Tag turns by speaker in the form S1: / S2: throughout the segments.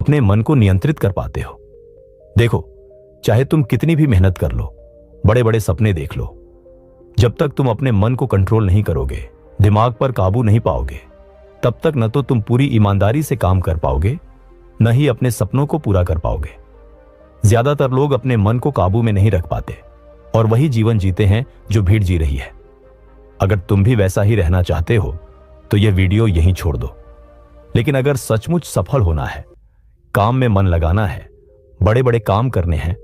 S1: अपने मन को नियंत्रित कर पाते हो। देखो, चाहे तुम कितनी भी मेहनत कर लो, बड़े बड़े सपने देख लो, जब तक तुम अपने मन को कंट्रोल नहीं करोगे, दिमाग पर काबू नहीं पाओगे, तब तक न तो तुम पूरी ईमानदारी से काम कर पाओगे, न ही अपने सपनों को पूरा कर पाओगे। ज्यादातर लोग अपने मन को काबू में नहीं रख पाते और वही जीवन जीते हैं जो भीड़ जी रही है। अगर तुम भी वैसा ही रहना चाहते हो तो यह वीडियो यहीं छोड़ दो। लेकिन अगर सचमुच सफल होना है, काम में मन लगाना है, बड़े बड़े काम करने हैं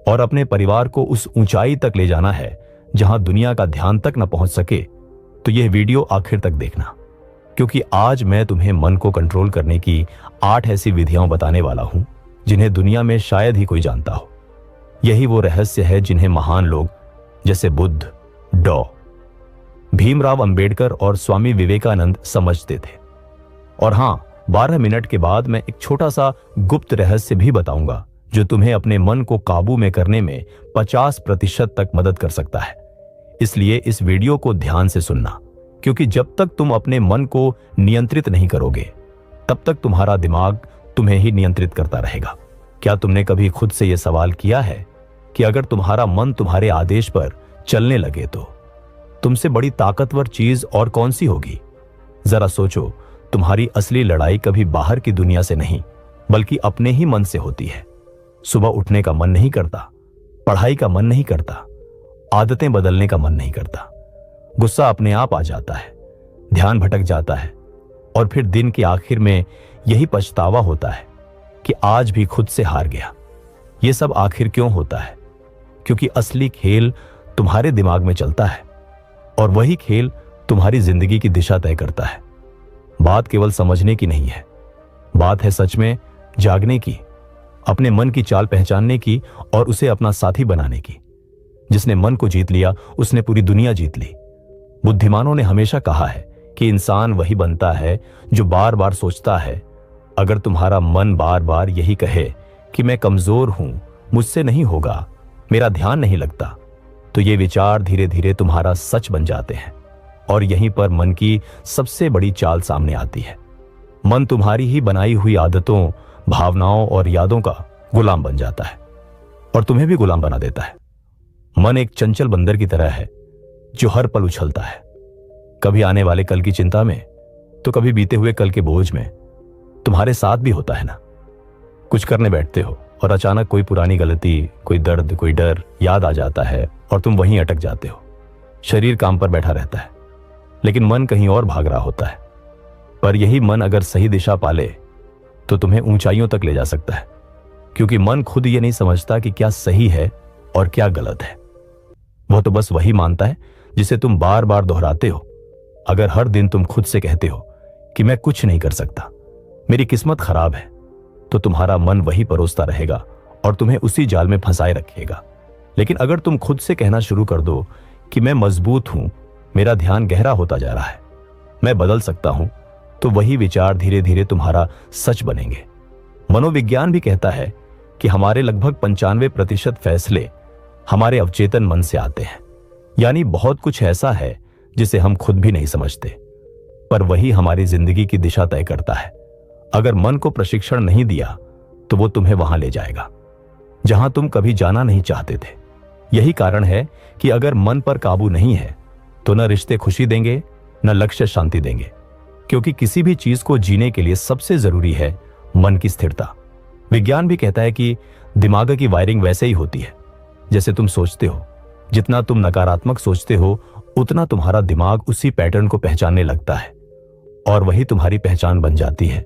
S1: और अपने परिवार को उस ऊंचाई तक ले जाना है जहां दुनिया का ध्यान तक न पहुंच सके, तो यह वीडियो आखिर तक देखना, क्योंकि आज मैं तुम्हें मन को कंट्रोल करने की 8 ऐसी विधियां बताने वाला हूं जिन्हें दुनिया में शायद ही कोई जानता हो। यही वो रहस्य है जिन्हें महान लोग जैसे बुद्ध, डॉ. भीमराव अंबेडकर और स्वामी विवेकानंद समझते थे। और हां, 12 मिनट के बाद मैं एक छोटा सा गुप्त रहस्य भी बताऊंगा जो तुम्हें अपने मन को काबू में करने में 50% तक मदद कर सकता है। इसलिए इस वीडियो को ध्यान से सुनना, क्योंकि जब तक तुम अपने मन को नियंत्रित नहीं करोगे, तब तक तुम्हारा दिमाग तुम्हें ही नियंत्रित करता रहेगा। क्या तुमने कभी खुद से यह सवाल किया है कि अगर तुम्हारा मन तुम्हारे आदेश पर चलने लगे तो तुमसे बड़ी ताकतवर चीज और कौन सी होगी? जरा सोचो, तुम्हारी असली लड़ाई कभी बाहर की दुनिया से नहीं, बल्कि अपने ही मन से होती है। सुबह उठने का मन नहीं करता, पढ़ाई का मन नहीं करता, आदतें बदलने का मन नहीं करता, गुस्सा अपने आप आ जाता है, ध्यान भटक जाता है और फिर दिन के आखिर में यही पछतावा होता है कि आज भी खुद से हार गया। यह सब आखिर क्यों होता है? क्योंकि असली खेल तुम्हारे दिमाग में चलता है और वही खेल तुम्हारी जिंदगी की दिशा तय करता है। बात केवल समझने की नहीं है, बात है सच में जागने की, अपने मन की चाल पहचानने की और उसे अपना साथी बनाने की। जिसने मन को जीत लिया उसने पूरी दुनिया जीत ली। बुद्धिमानों ने हमेशा कहा है कि इंसान वही बनता है जो बार बार सोचता है। अगर तुम्हारा मन बार बार यही कहे कि मैं कमजोर हूं, मुझसे नहीं होगा, मेरा ध्यान नहीं लगता, तो ये विचार धीरे धीरे तुम्हारा सच बन जाते हैं। और यहीं पर मन की सबसे बड़ी चाल सामने आती है। मन तुम्हारी ही बनाई हुई आदतों, भावनाओं और यादों का गुलाम बन जाता है और तुम्हें भी गुलाम बना देता है। मन एक चंचल बंदर की तरह है जो हर पल उछलता है, कभी आने वाले कल की चिंता में तो कभी बीते हुए कल के बोझ में। तुम्हारे साथ भी होता है ना? कुछ करने बैठते हो और अचानक कोई पुरानी गलती, कोई दर्द, कोई डर याद आ जाता है और तुम वहीं अटक जाते हो। शरीर काम पर बैठा रहता है लेकिन मन कहीं और भाग रहा होता है। पर यही मन अगर सही दिशा पाले तो तुम्हें ऊंचाइयों तक ले जा सकता है, क्योंकि मन खुद ये नहीं समझता कि क्या सही है और क्या गलत है। वह तो बस वही मानता है जिसे तुम बार बार दोहराते हो। अगर हर दिन तुम खुद से कहते हो कि मैं कुछ नहीं कर सकता, मेरी किस्मत खराब है, तो तुम्हारा मन वही परोसता रहेगा और तुम्हें उसी जाल में फंसाए रखेगा। लेकिन अगर तुम खुद से कहना शुरू कर दो कि मैं मजबूत हूं, मेरा ध्यान गहरा होता जा रहा है, मैं बदल सकता हूं, तो वही विचार धीरे धीरे तुम्हारा सच बनेंगे। मनोविज्ञान भी कहता है कि हमारे लगभग 95% फैसले हमारे अवचेतन मन से आते हैं। यानी बहुत कुछ ऐसा है जिसे हम खुद भी नहीं समझते, पर वही हमारी जिंदगी की दिशा तय करता है। अगर मन को प्रशिक्षण नहीं दिया तो वो तुम्हें वहां ले जाएगा जहां तुम कभी जाना नहीं चाहते थे। यही कारण है कि अगर मन पर काबू नहीं है तो न रिश्ते खुशी देंगे, न लक्ष्य शांति देंगे, क्योंकि किसी भी चीज को जीने के लिए सबसे जरूरी है मन की स्थिरता। विज्ञान भी कहता है कि दिमाग की वायरिंग वैसे ही होती है जैसे तुम सोचते हो। जितना तुम नकारात्मक सोचते हो उतना तुम्हारा दिमाग उसी पैटर्न को पहचानने लगता है और वही तुम्हारी पहचान बन जाती है।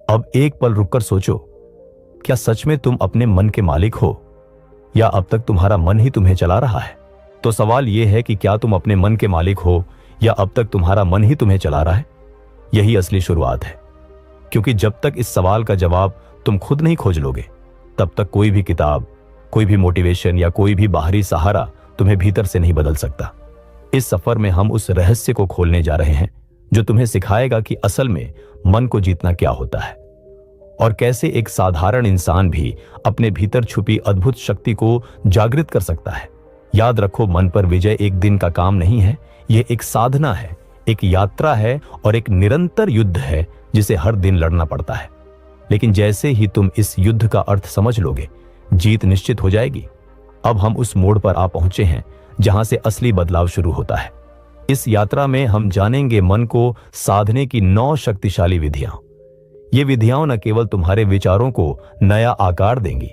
S1: अब एक पल रुककर सोचो, क्या सच में तुम अपने मन के मालिक हो या अब तक तुम्हारा मन ही तुम्हें चला रहा है? तो सवाल यह है कि क्या तुम अपने मन के मालिक हो या अब तक तुम्हारा मन ही तुम्हें चला रहा है? यही असली शुरुआत है, क्योंकि जब तक इस सवाल का जवाब तुम खुद नहीं खोज लोगे, तब तक कोई भी किताब, कोई भी मोटिवेशन या कोई भी बाहरी सहारा तुम्हें भीतर से नहीं बदल सकता। इस सफर में हम उस रहस्य को खोलने जा रहे हैं जो तुम्हें सिखाएगा कि असल में मन को जीतना क्या होता है और कैसे एक साधारण इंसान भी अपने भीतर छुपी अद्भुत शक्ति को जागृत कर सकता है। याद रखो, मन पर विजय एक दिन का काम नहीं है, यह एक साधना है, एक यात्रा है और एक निरंतर युद्ध है जिसे हर दिन लड़ना पड़ता है। लेकिन जैसे ही तुम इस युद्ध का अर्थ समझ लोगे, जीत निश्चित हो जाएगी। अब हम उस मोड़ पर आ पहुंचे हैं जहां से असली बदलाव शुरू होता है। इस यात्रा में हम जानेंगे मन को साधने की 9 शक्तिशाली विधियां। ये विधियां न केवल तुम्हारे विचारों को नया आकार देंगी,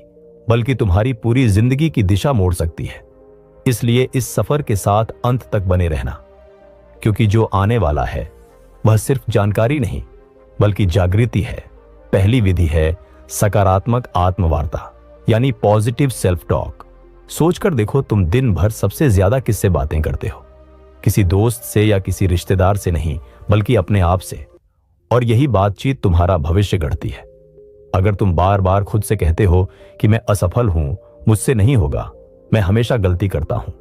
S1: बल्कि तुम्हारी पूरी जिंदगी की दिशा मोड़ सकती है। इसलिए इस सफर के साथ अंत तक बने रहना, क्योंकि जो आने वाला है वह सिर्फ जानकारी नहीं, बल्कि जागृति है। पहली विधि है सकारात्मक आत्मवार्ता, यानी पॉजिटिव सेल्फ टॉक। सोचकर देखो, तुम दिन भर सबसे ज्यादा किससे बातें करते हो? किसी दोस्त से या किसी रिश्तेदार से नहीं, बल्कि अपने आप से। और यही बातचीत तुम्हारा भविष्य गढ़ती है। अगर तुम बार बार खुद से कहते हो कि मैं असफल हूं, मुझसे नहीं होगा, मैं हमेशा गलती करता हूं,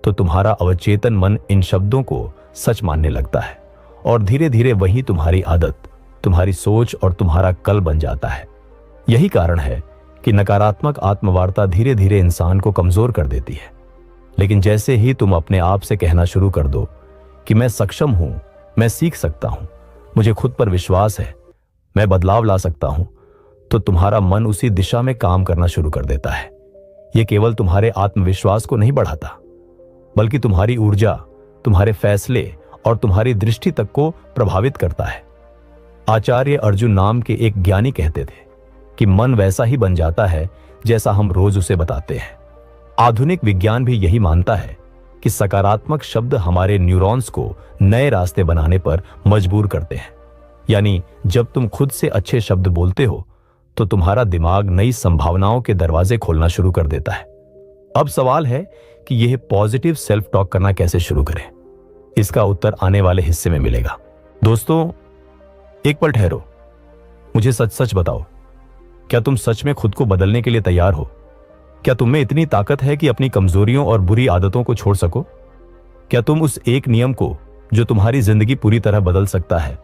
S1: तो तुम्हारा अवचेतन मन इन शब्दों को सच मानने लगता है और धीरे धीरे वही तुम्हारी आदत, तुम्हारी सोच और तुम्हारा कल बन जाता है। यही कारण है कि नकारात्मक आत्मवार्ता धीरे धीरे इंसान को कमजोर कर देती है। लेकिन जैसे ही तुम अपने आप से कहना शुरू कर दो कि मैं सक्षम हूं, मैं सीख सकता हूं, मुझे खुद पर विश्वास है, मैं बदलाव ला सकता हूं, तो तुम्हारा मन उसी दिशा में काम करना शुरू कर देता है। यह केवल तुम्हारे आत्मविश्वास को नहीं बढ़ाता, बल्कि तुम्हारी ऊर्जा, तुम्हारे फैसले और तुम्हारी दृष्टि तक को प्रभावित करता है। आचार्य अर्जुन नाम के एक ज्ञानी कहते थे कि मन वैसा ही बन जाता है जैसा हम रोज उसे बताते हैं। आधुनिक विज्ञान भी यही मानता है कि सकारात्मक शब्द हमारे न्यूरॉन्स को नए रास्ते बनाने पर मजबूर करते हैं। यानी जब तुम खुद से अच्छे शब्द बोलते हो, तो तुम्हारा दिमाग नई संभावनाओं के दरवाजे खोलना शुरू कर देता है। अब सवाल है कि यह पॉजिटिव सेल्फ टॉक करना कैसे शुरू करें। इसका उत्तर आने वाले हिस्से में मिलेगा। दोस्तों, एक पल ठहरो, मुझे सच सच बताओ, क्या तुम सच में खुद को बदलने के लिए तैयार हो? क्या तुम में इतनी ताकत है कि अपनी कमजोरियों और बुरी आदतों को छोड़ सको? क्या तुम उस एक नियम को जो तुम्हारी जिंदगी पूरी तरह बदल सकता है,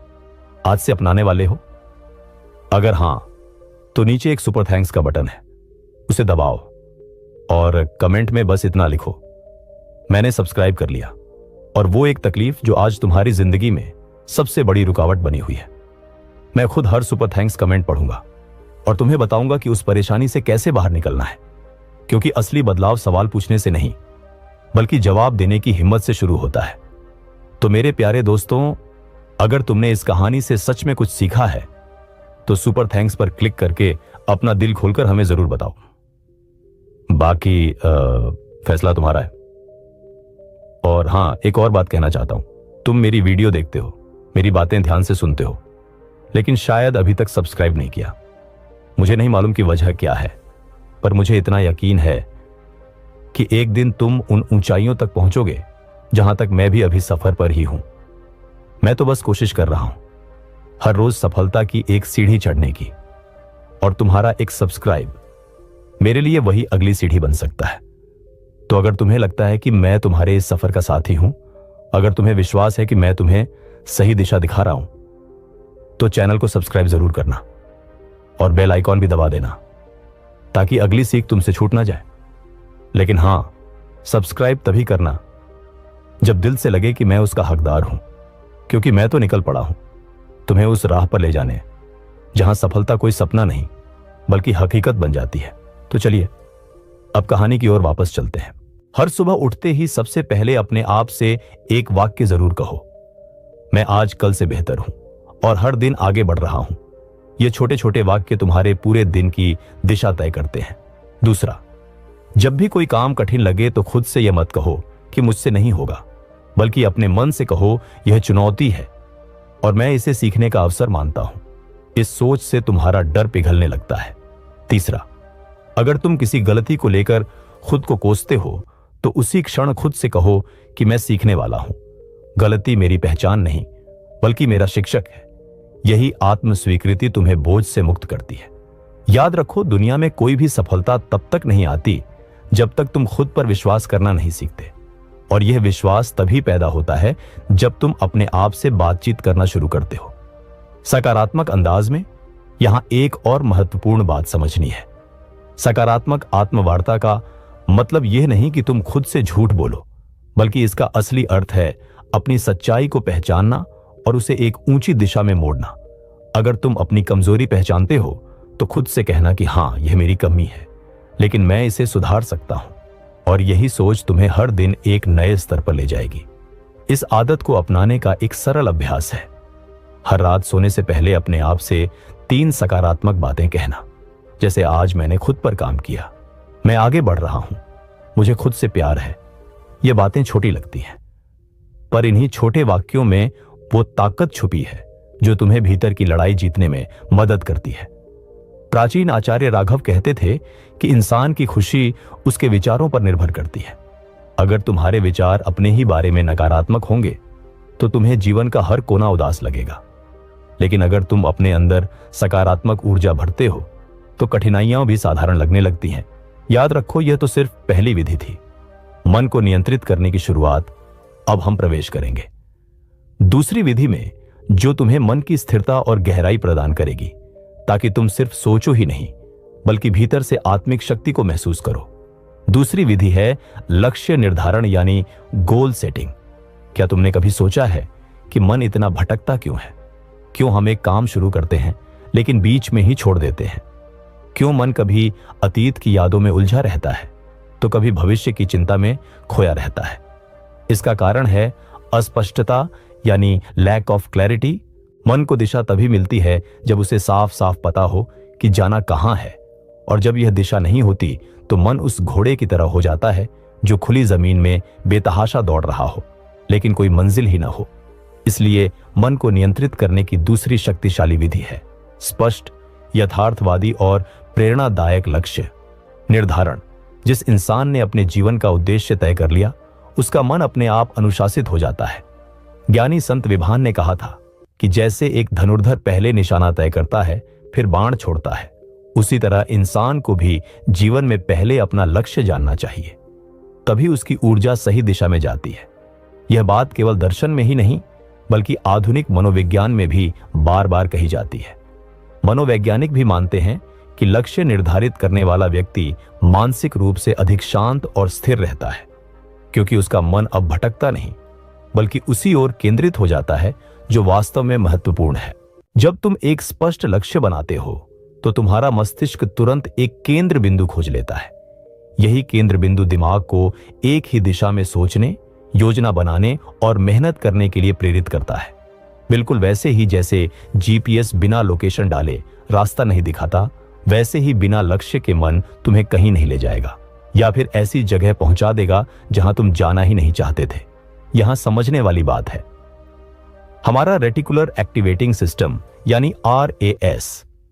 S1: आज से अपनाने वाले हो? अगर हां, तो नीचे एक सुपर थैंक्स का बटन है, उसे दबाओ और कमेंट में बस इतना लिखो, मैंने सब्सक्राइब कर लिया। और वो एक तकलीफ जो आज तुम्हारी जिंदगी में सबसे बड़ी रुकावट बनी हुई है, मैं खुद हर सुपर थैंक्स कमेंट पढ़ूंगा और तुम्हें बताऊंगा कि उस परेशानी से कैसे बाहर निकलना है। क्योंकि असली बदलाव सवाल पूछने से नहीं, बल्कि जवाब देने की हिम्मत से शुरू होता है। तो मेरे प्यारे दोस्तों, अगर तुमने इस कहानी से सच में कुछ सीखा है, तो सुपर थैंक्स पर क्लिक करके अपना दिल खोलकर हमें जरूर बताओ। बाकी फैसला तुम्हारा है। और हां, एक और बात कहना चाहता हूं, तुम मेरी वीडियो देखते हो, मेरी बातें ध्यान से सुनते हो, लेकिन शायद अभी तक सब्सक्राइब नहीं किया। मुझे नहीं मालूम कि वजह क्या है, पर मुझे इतना यकीन है कि एक दिन तुम उन ऊंचाइयों तक पहुंचोगे जहां तक मैं भी अभी सफर पर ही हूं। मैं तो बस कोशिश कर रहा हूं, हर रोज सफलता की एक सीढ़ी चढ़ने की, और तुम्हारा एक सब्सक्राइब मेरे लिए वही अगली सीढ़ी बन सकता है। तो अगर तुम्हें लगता है कि मैं तुम्हारे इस सफर का साथी हूं, अगर तुम्हें विश्वास है कि मैं तुम्हें सही दिशा दिखा रहा हूं, तो चैनल को सब्सक्राइब जरूर करना और बेल आइकॉन भी दबा देना, ताकि अगली सीख तुमसे छूट ना जाए। लेकिन हां, सब्सक्राइब तभी करना जब दिल से लगे कि मैं उसका हकदार हूं, क्योंकि मैं तो निकल पड़ा हूं तुम्हें उस राह पर ले जाने जहां सफलता कोई सपना नहीं, बल्कि हकीकत बन जाती है। तो चलिए अब कहानी की ओर वापस चलते हैं। हर सुबह उठते ही सबसे पहले अपने आप से एक वाक्य जरूर कहो, मैं आज कल से बेहतर हूं और हर दिन आगे बढ़ रहा हूं। ये छोटे छोटे वाक्य तुम्हारे पूरे दिन की दिशा तय करते हैं। दूसरा, जब भी कोई काम कठिन लगे तो खुद से यह मत कहो कि मुझसे नहीं होगा, बल्कि अपने मन से कहो यह चुनौती है और मैं इसे सीखने का अवसर मानता हूं। इस सोच से तुम्हारा डर पिघलने लगता है। तीसरा, अगर तुम किसी गलती को लेकर खुद को कोसते हो, तो उसी क्षण खुद से कहो कि मैं सीखने वाला हूं, गलती मेरी पहचान नहीं, बल्कि मेरा शिक्षक है। यही आत्म स्वीकृति तुम्हें बोझ से मुक्त करती है। याद रखो, दुनिया में कोई भी सफलता तब तक नहीं आती जब तक तुम खुद पर विश्वास करना नहीं सीखते, और यह विश्वास तभी पैदा होता है जब तुम अपने आप से बातचीत करना शुरू करते हो सकारात्मक अंदाज में। यहां एक और महत्वपूर्ण बात समझनी है। सकारात्मक आत्मवार्ता का मतलब यह नहीं कि तुम खुद से झूठ बोलो, बल्कि इसका असली अर्थ है अपनी सच्चाई को पहचानना और उसे एक ऊंची दिशा में मोड़ना। अगर तुम अपनी कमजोरी पहचानते हो, तो खुद से कहना कि हाँ, यह मेरी कमी है, लेकिन मैं इसे सुधार सकता हूं। और यही सोच तुम्हें हर दिन एक नए स्तर पर ले जाएगी। इस आदत को अपनाने का एक सरल अभ्यास है, हर रात सोने से पहले अपने आप से 3 सकारात्मक बातें कहना, जैसे आज मैंने खुद पर काम किया, मैं आगे बढ़ रहा हूं, मुझे खुद से प्यार है। ये बातें छोटी लगती हैं, पर इन्हीं छोटे वाक्यों में वो ताकत छुपी है जो तुम्हें भीतर की लड़ाई जीतने में मदद करती है। प्राचीन आचार्य राघव कहते थे कि इंसान की खुशी उसके विचारों पर निर्भर करती है। अगर तुम्हारे विचार अपने ही बारे में नकारात्मक होंगे तो तुम्हें जीवन का हर कोना उदास लगेगा, लेकिन अगर तुम अपने अंदर सकारात्मक ऊर्जा भरते हो तो कठिनाइयां भी साधारण लगने लगती हैं। याद रखो, यह तो सिर्फ पहली विधि थी। मन को नियंत्रित करने की शुरुआत अब हम प्रवेश करेंगे दूसरी विधि में, जो तुम्हें मन की स्थिरता और गहराई प्रदान करेगी, ताकि तुम सिर्फ सोचो ही नहीं बल्कि भीतर से आत्मिक शक्ति को महसूस करो। दूसरी विधि है लक्ष्य निर्धारण, यानी गोल सेटिंग। क्या तुमने कभी सोचा है कि मन इतना भटकता क्यों है? क्यों हम एक काम शुरू करते हैं लेकिन बीच में ही छोड़ देते हैं? क्यों मन कभी अतीत की यादों में उलझा रहता है तो कभी भविष्य की चिंता में खोया रहता है? इसका कारण है अस्पष्टता, यानी लैक ऑफ क्लैरिटी। मन को दिशा तभी मिलती है जब उसे साफ साफ पता हो कि जाना कहां है, और जब यह दिशा नहीं होती तो मन उस घोड़े की तरह हो जाता है जो खुली जमीन में बेतहाशा दौड़ रहा हो लेकिन कोई मंजिल ही ना हो। इसलिए मन को नियंत्रित करने की दूसरी शक्तिशाली विधि है स्पष्ट, यथार्थवादी और प्रेरणादायक लक्ष्य निर्धारण। जिस इंसान ने अपने जीवन का उद्देश्य तय कर लिया, उसका मन अपने आप अनुशासित हो जाता है। ज्ञानी संत विभान ने कहा था कि जैसे एक धनुर्धर पहले निशाना तय करता है फिर बाण छोड़ता है, उसी तरह इंसान को भी जीवन में पहले अपना लक्ष्य जानना चाहिए, तभी उसकी ऊर्जा सही दिशा में जाती है। यह बात केवल दर्शन में ही नहीं बल्कि आधुनिक मनोविज्ञान में भी बार बार कही जाती है। मनोवैज्ञानिक भी मानते हैं कि लक्ष्य निर्धारित करने वाला व्यक्ति मानसिक रूप से अधिक शांत और स्थिर रहता है, क्योंकि उसका मन अब भटकता नहीं बल्कि उसी ओर केंद्रित हो जाता है जो वास्तव में महत्वपूर्ण है। जब तुम एक स्पष्ट लक्ष्य बनाते हो तो तुम्हारा मस्तिष्क तुरंत एक केंद्र बिंदु खोज लेता है। यही केंद्र बिंदु दिमाग को एक ही दिशा में सोचने, योजना बनाने और मेहनत करने के लिए प्रेरित करता है। बिल्कुल वैसे ही जैसे जीपीएस बिना लोकेशन डाले रास्ता नहीं दिखाता, वैसे ही बिना लक्ष्य के मन तुम्हें कहीं नहीं ले जाएगा, या फिर ऐसी जगह पहुंचा देगा जहां तुम जाना ही नहीं चाहते थे। यहां समझने वाली बात है, हमारा रेटिकुलर एक्टिवेटिंग सिस्टम यानी RAS,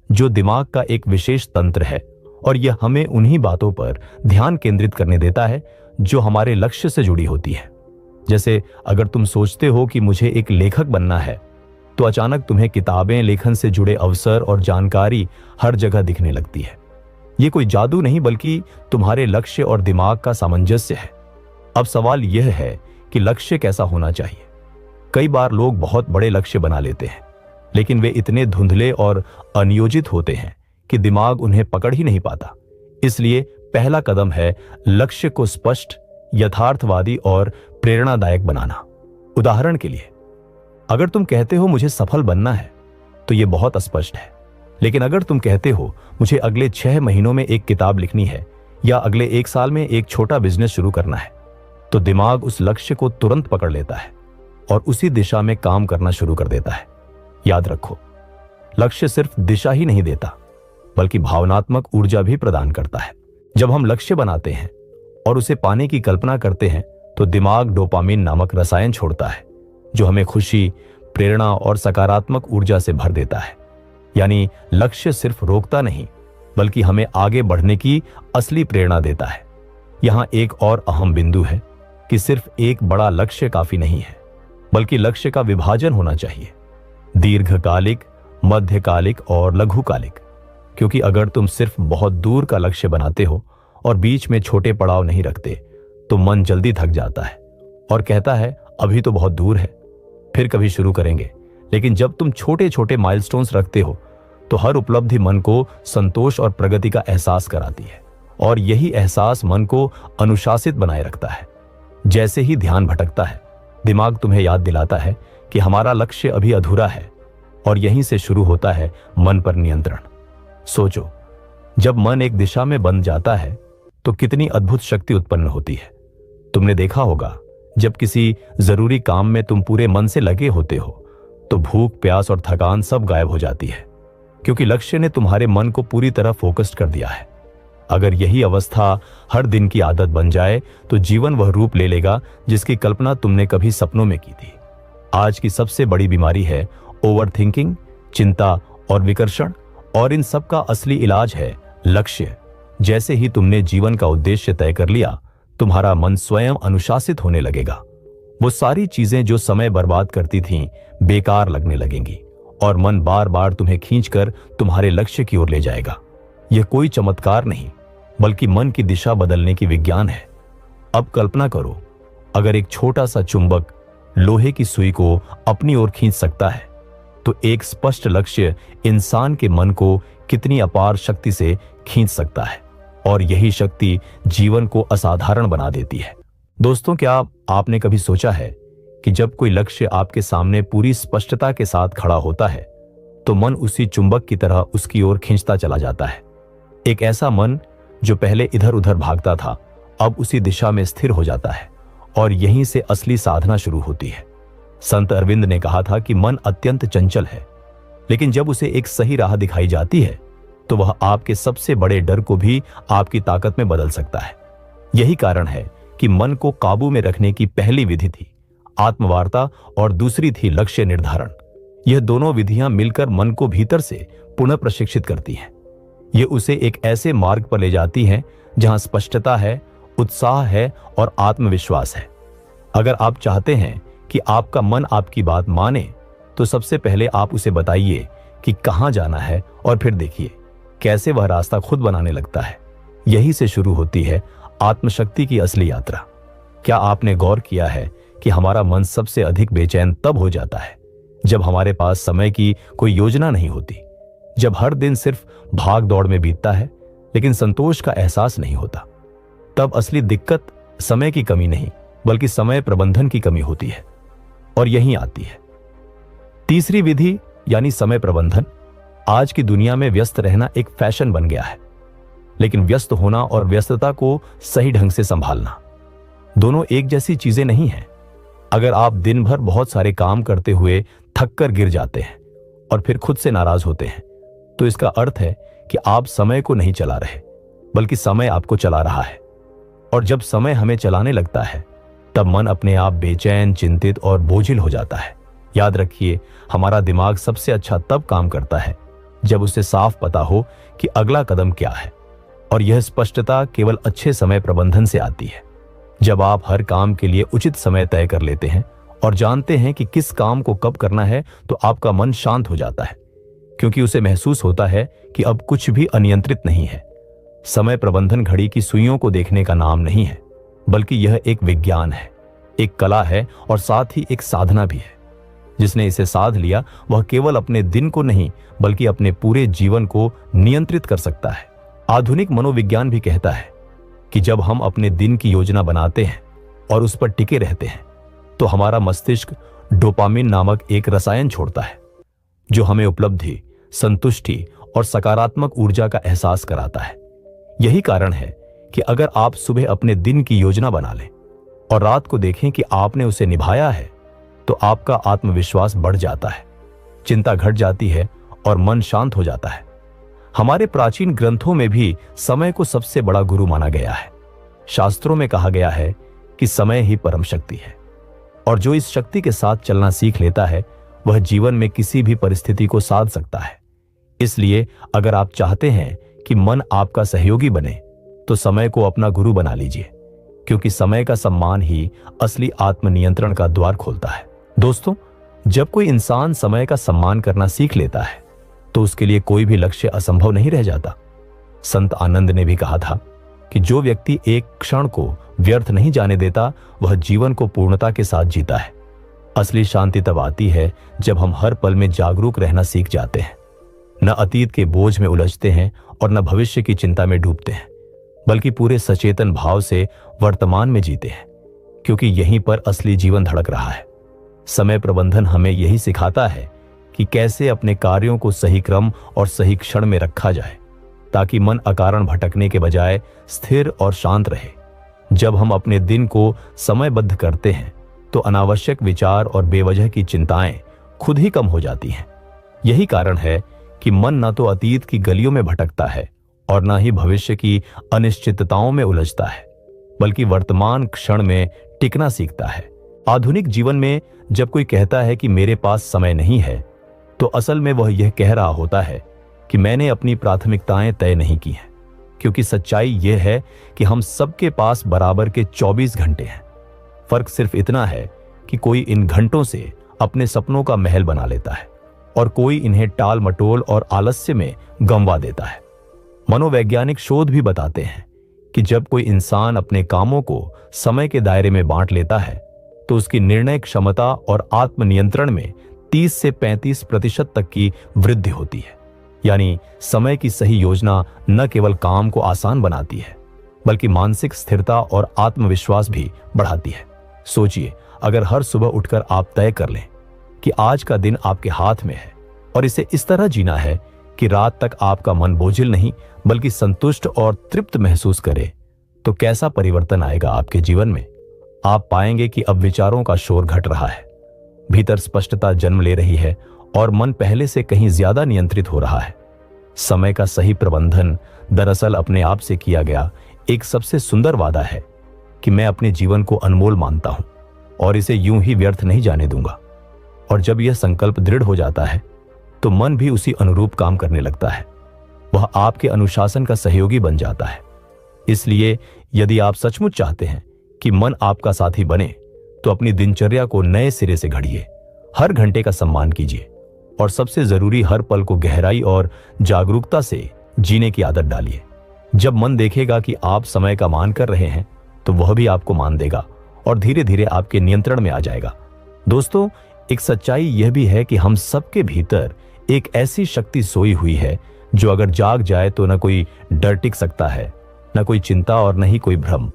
S1: जो दिमाग का एक विशेष तंत्र है, और यह हमें उन्हीं बातों पर ध्यान केंद्रित करने देता है जो हमारे लक्ष्य से जुड़ी होती है। जैसे अगर तुम सोचते हो कि मुझे एक लेखक बनना है, तो अचानक तुम्हें किताबें, लेखन से जुड़े अवसर और जानकारी हर जगह दिखने लगती है। यह कोई जादू नहीं बल्कि तुम्हारे लक्ष्य और दिमाग का सामंजस्य है। अब सवाल यह है कि लक्ष्य कैसा होना चाहिए। कई बार लोग बहुत बड़े लक्ष्य बना लेते हैं, लेकिन वे इतने धुंधले और अनियोजित होते हैं कि दिमाग उन्हें पकड़ ही नहीं पाता। इसलिए पहला कदम है लक्ष्य को स्पष्ट, यथार्थवादी और प्रेरणादायक बनाना। उदाहरण के लिए, अगर तुम कहते हो मुझे सफल बनना है, तो यह बहुत स्पष्ट है। लेकिन अगर तुम कहते हो मुझे अगले 6 महीनों में एक किताब लिखनी है या अगले 1 साल में एक छोटा बिजनेस शुरू करना है, तो दिमाग उस लक्ष्य को तुरंत पकड़ लेता है और उसी दिशा में काम करना शुरू कर देता है। याद रखो, लक्ष्य सिर्फ दिशा ही नहीं देता बल्कि भावनात्मक ऊर्जा भी प्रदान करता है। जब हम लक्ष्य बनाते हैं और उसे पाने की कल्पना करते हैं तो दिमाग डोपामिन नामक रसायन छोड़ता है, जो हमें खुशी, प्रेरणा और सकारात्मक ऊर्जा से भर देता है। यानी लक्ष्य सिर्फ रोकता नहीं बल्कि हमें आगे बढ़ने की असली प्रेरणा देता है। यहां एक और अहम बिंदु है कि सिर्फ एक बड़ा लक्ष्य काफी नहीं है, बल्कि लक्ष्य का विभाजन होना चाहिए, दीर्घकालिक, मध्यकालिक और लघुकालिक। क्योंकि अगर तुम सिर्फ बहुत दूर का लक्ष्य बनाते हो और बीच में छोटे पड़ाव नहीं रखते, तो मन जल्दी थक जाता है और कहता है अभी तो बहुत दूर है, फिर कभी शुरू करेंगे। लेकिन जब तुम छोटे छोटे माइलस्टोन्स रखते हो तो हर उपलब्धि मन को संतोष और प्रगति का एहसास कराती है, और यही एहसास मन को अनुशासित बनाए रखता है। जैसे ही ध्यान भटकता है, दिमाग तुम्हें याद दिलाता है कि हमारा लक्ष्य अभी अधूरा है, और यहीं से शुरू होता है मन पर नियंत्रण। सोचो, जब मन एक दिशा में बंध जाता है तो कितनी अद्भुत शक्ति उत्पन्न होती है। तुमने देखा होगा, जब किसी जरूरी काम में तुम पूरे मन से लगे होते हो तो भूख, प्यास और थकान सब गायब हो जाती है, क्योंकि लक्ष्य ने तुम्हारे मन को पूरी तरह फोकस्ड कर दिया है। अगर यही अवस्था हर दिन की आदत बन जाए तो जीवन वह रूप ले लेगा जिसकी कल्पना तुमने कभी सपनों में की थी। आज की सबसे बड़ी बीमारी है ओवर थिंकिंग, चिंता और विकर्षण, और इन सब का असली इलाज है लक्ष्य। जैसे ही तुमने जीवन का उद्देश्य तय कर लिया, तुम्हारा मन स्वयं अनुशासित होने लगेगा। वो सारी चीजें जो समय बर्बाद करती थीं बेकार लगने लगेंगी और मन बार बार तुम्हें खींचकर तुम्हारे लक्ष्य की ओर ले जाएगा। यह कोई चमत्कार नहीं, बल्कि मन की दिशा बदलने की विज्ञान है। अब कल्पना करो, अगर एक छोटा सा चुंबक लोहे की सुई को अपनी ओर खींच सकता है तो एक स्पष्ट लक्ष्य इंसान के मन को कितनी अपार शक्ति से खींच सकता है, और यही शक्ति जीवन को असाधारण बना देती है। दोस्तों, क्या आपने कभी सोचा है कि जब कोई लक्ष्य आपके सामने पूरी स्पष्टता के साथ खड़ा होता है तो मन उसी चुंबक की तरह उसकी ओर खींचता चला जाता है। एक ऐसा मन जो पहले इधर उधर भागता था, अब उसी दिशा में स्थिर हो जाता है, और यहीं से असली साधना शुरू होती है। संत अरविंद ने कहा था कि मन अत्यंत चंचल है, लेकिन जब उसे एक सही राह दिखाई जाती है तो वह आपके सबसे बड़े डर को भी आपकी ताकत में बदल सकता है। यही कारण है कि मन को काबू में रखने की पहली विधि थी आत्मवार्ता और दूसरी थी लक्ष्य निर्धारण। यह दोनों विधियां मिलकर मन को भीतर से पुनः प्रशिक्षित करती हैं। ये उसे एक ऐसे मार्ग पर ले जाती हैं जहां स्पष्टता है, उत्साह है और आत्मविश्वास है। अगर आप चाहते हैं कि आपका मन आपकी बात माने तो सबसे पहले आप उसे बताइए कि कहां जाना है, और फिर देखिए कैसे वह रास्ता खुद बनाने लगता है। यही से शुरू होती है आत्मशक्ति की असली यात्रा। क्या आपने गौर किया है कि हमारा मन सबसे अधिक बेचैन तब हो जाता है जब हमारे पास समय की कोई योजना नहीं होती, जब हर दिन सिर्फ भाग दौड़ में बीतता है लेकिन संतोष का एहसास नहीं होता। तब असली दिक्कत समय की कमी नहीं, बल्कि समय प्रबंधन की कमी होती है, और यहीं आती है तीसरी विधि, यानी समय प्रबंधन। आज की दुनिया में व्यस्त रहना एक फैशन बन गया है, लेकिन व्यस्त होना और व्यस्तता को सही ढंग से संभालना दोनों एक जैसी चीजें नहीं हैं। अगर आप दिन भर बहुत सारे काम करते हुए थक कर गिर जाते हैं और फिर खुद से नाराज होते हैं, तो इसका अर्थ है कि आप समय को नहीं चला रहे, बल्कि समय आपको चला रहा है। और जब समय हमें चलाने लगता है तब मन अपने आप बेचैन, चिंतित और बोझिल हो जाता है। याद रखिए, हमारा दिमाग सबसे अच्छा तब काम करता है जब उसे साफ पता हो कि अगला कदम क्या है, और यह स्पष्टता केवल अच्छे समय प्रबंधन से आती है। जब आप हर काम के लिए उचित समय तय कर लेते हैं और जानते हैं कि किस काम को कब करना है, तो आपका मन शांत हो जाता है, क्योंकि उसे महसूस होता है कि अब कुछ भी अनियंत्रित नहीं है। समय प्रबंधन घड़ी की सुइयों को देखने का नाम नहीं है, बल्कि यह एक विज्ञान है, एक कला है और साथ ही एक साधना भी है। जिसने इसे साध लिया वह केवल अपने दिन को नहीं, बल्कि अपने पूरे जीवन को नियंत्रित कर सकता है। आधुनिक मनोविज्ञान भी कहता है कि जब हम अपने दिन की योजना बनाते हैं और उस पर टिके रहते हैं तो हमारा मस्तिष्क डोपामिन नामक एक रसायन छोड़ता है, जो हमें उपलब्धि, संतुष्टि और सकारात्मक ऊर्जा का एहसास कराता है। यही कारण है कि अगर आप सुबह अपने दिन की योजना बना लें और रात को देखें कि आपने उसे निभाया है, तो आपका आत्मविश्वास बढ़ जाता है, चिंता घट जाती है और मन शांत हो जाता है। हमारे प्राचीन ग्रंथों में भी समय को सबसे बड़ा गुरु माना गया है। शास्त्रों में कहा गया है कि समय ही परम शक्ति है, और जो इस शक्ति के साथ चलना सीख लेता है वह जीवन में किसी भी परिस्थिति को साध सकता है। इसलिए अगर आप चाहते हैं कि मन आपका सहयोगी बने, तो समय को अपना गुरु बना लीजिए, क्योंकि समय का सम्मान ही असली आत्मनियंत्रण का द्वार खोलता है। दोस्तों, जब कोई इंसान समय का सम्मान करना सीख लेता है तो उसके लिए कोई भी लक्ष्य असंभव नहीं रह जाता। संत आनंद ने भी कहा था कि जो व्यक्ति एक क्षण को व्यर्थ नहीं जाने देता, वह जीवन को पूर्णता के साथ जीता है। असली शांति तब आती है जब हम हर पल में जागरूक रहना सीख जाते हैं, न अतीत के बोझ में उलझते हैं और न भविष्य की चिंता में डूबते हैं, बल्कि पूरे सचेतन भाव से वर्तमान में जीते हैं, क्योंकि यहीं पर असली जीवन धड़क रहा है। समय प्रबंधन हमें यही सिखाता है कि कैसे अपने कार्यों को सही क्रम और सही क्षण में रखा जाए, ताकि मन अकारण भटकने के बजाय स्थिर और शांत रहे। जब हम अपने दिन को समयबद्ध करते हैं तो अनावश्यक विचार और बेवजह की चिंताएं खुद ही कम हो जाती हैं। यही कारण है कि मन न तो अतीत की गलियों में भटकता है और न ही भविष्य की अनिश्चितताओं में उलझता है, बल्कि वर्तमान क्षण में टिकना सीखता है। आधुनिक जीवन में जब कोई कहता है कि मेरे पास समय नहीं है, तो असल में वह यह कह रहा होता है कि मैंने अपनी प्राथमिकताएं तय नहीं की हैं, क्योंकि सच्चाई यह है कि हम सबके पास बराबर के 24 घंटे हैं। फर्क सिर्फ इतना है कि कोई इन घंटों से अपने सपनों का महल बना लेता है और कोई इन्हें टाल मटोल और आलस्य में गंवा देता है। मनोवैज्ञानिक शोध भी बताते हैं कि जब कोई इंसान अपने कामों को समय के दायरे में बांट लेता है तो उसकी निर्णय क्षमता और आत्मनियंत्रण में 30 से 35% तक की वृद्धि होती है। यानी समय की सही योजना न केवल काम को आसान बनाती है, बल्कि मानसिक स्थिरता और आत्मविश्वास भी बढ़ाती है। सोचिए, अगर हर सुबह उठकर आप तय कर लें कि आज का दिन आपके हाथ में है और इसे इस तरह जीना है कि रात तक आपका मन बोझिल नहीं बल्कि संतुष्ट और तृप्त महसूस करे, तो कैसा परिवर्तन आएगा आपके जीवन में। आप पाएंगे कि अब विचारों का शोर घट रहा है, भीतर स्पष्टता जन्म ले रही है और मन पहले से कहीं ज्यादा नियंत्रित हो रहा है। समय का सही प्रबंधन दरअसल अपने आप से किया गया एक सबसे सुंदर वादा है कि मैं अपने जीवन को अनमोल मानता हूं और इसे यूं ही व्यर्थ नहीं जाने दूंगा। और जब यह संकल्प दृढ़ हो जाता है तो मन भी उसी अनुरूप काम करने लगता है। वह आपके अनुशासन का सहयोगी बन जाता है। इसलिए यदि आप सचमुच चाहते हैं कि मन आपका साथी बने, तो अपनी दिनचर्या को नए सिरे से घड़िए, हर घंटे का सम्मान कीजिए और सबसे जरूरी हर पल को गहराई और जागरूकता से जीने की आदत डालिए। जब मन देखेगा कि आप समय का मान कर रहे हैं, तो वह भी आपको मान देगा और धीरे धीरे आपके नियंत्रण में आ जाएगा। दोस्तों, एक सच्चाई यह भी है कि हम सबके भीतर एक ऐसी शक्ति सोई हुई है जो अगर जाग जाए तो न कोई डर टिक सकता है, न कोई चिंता और न ही कोई भ्रम।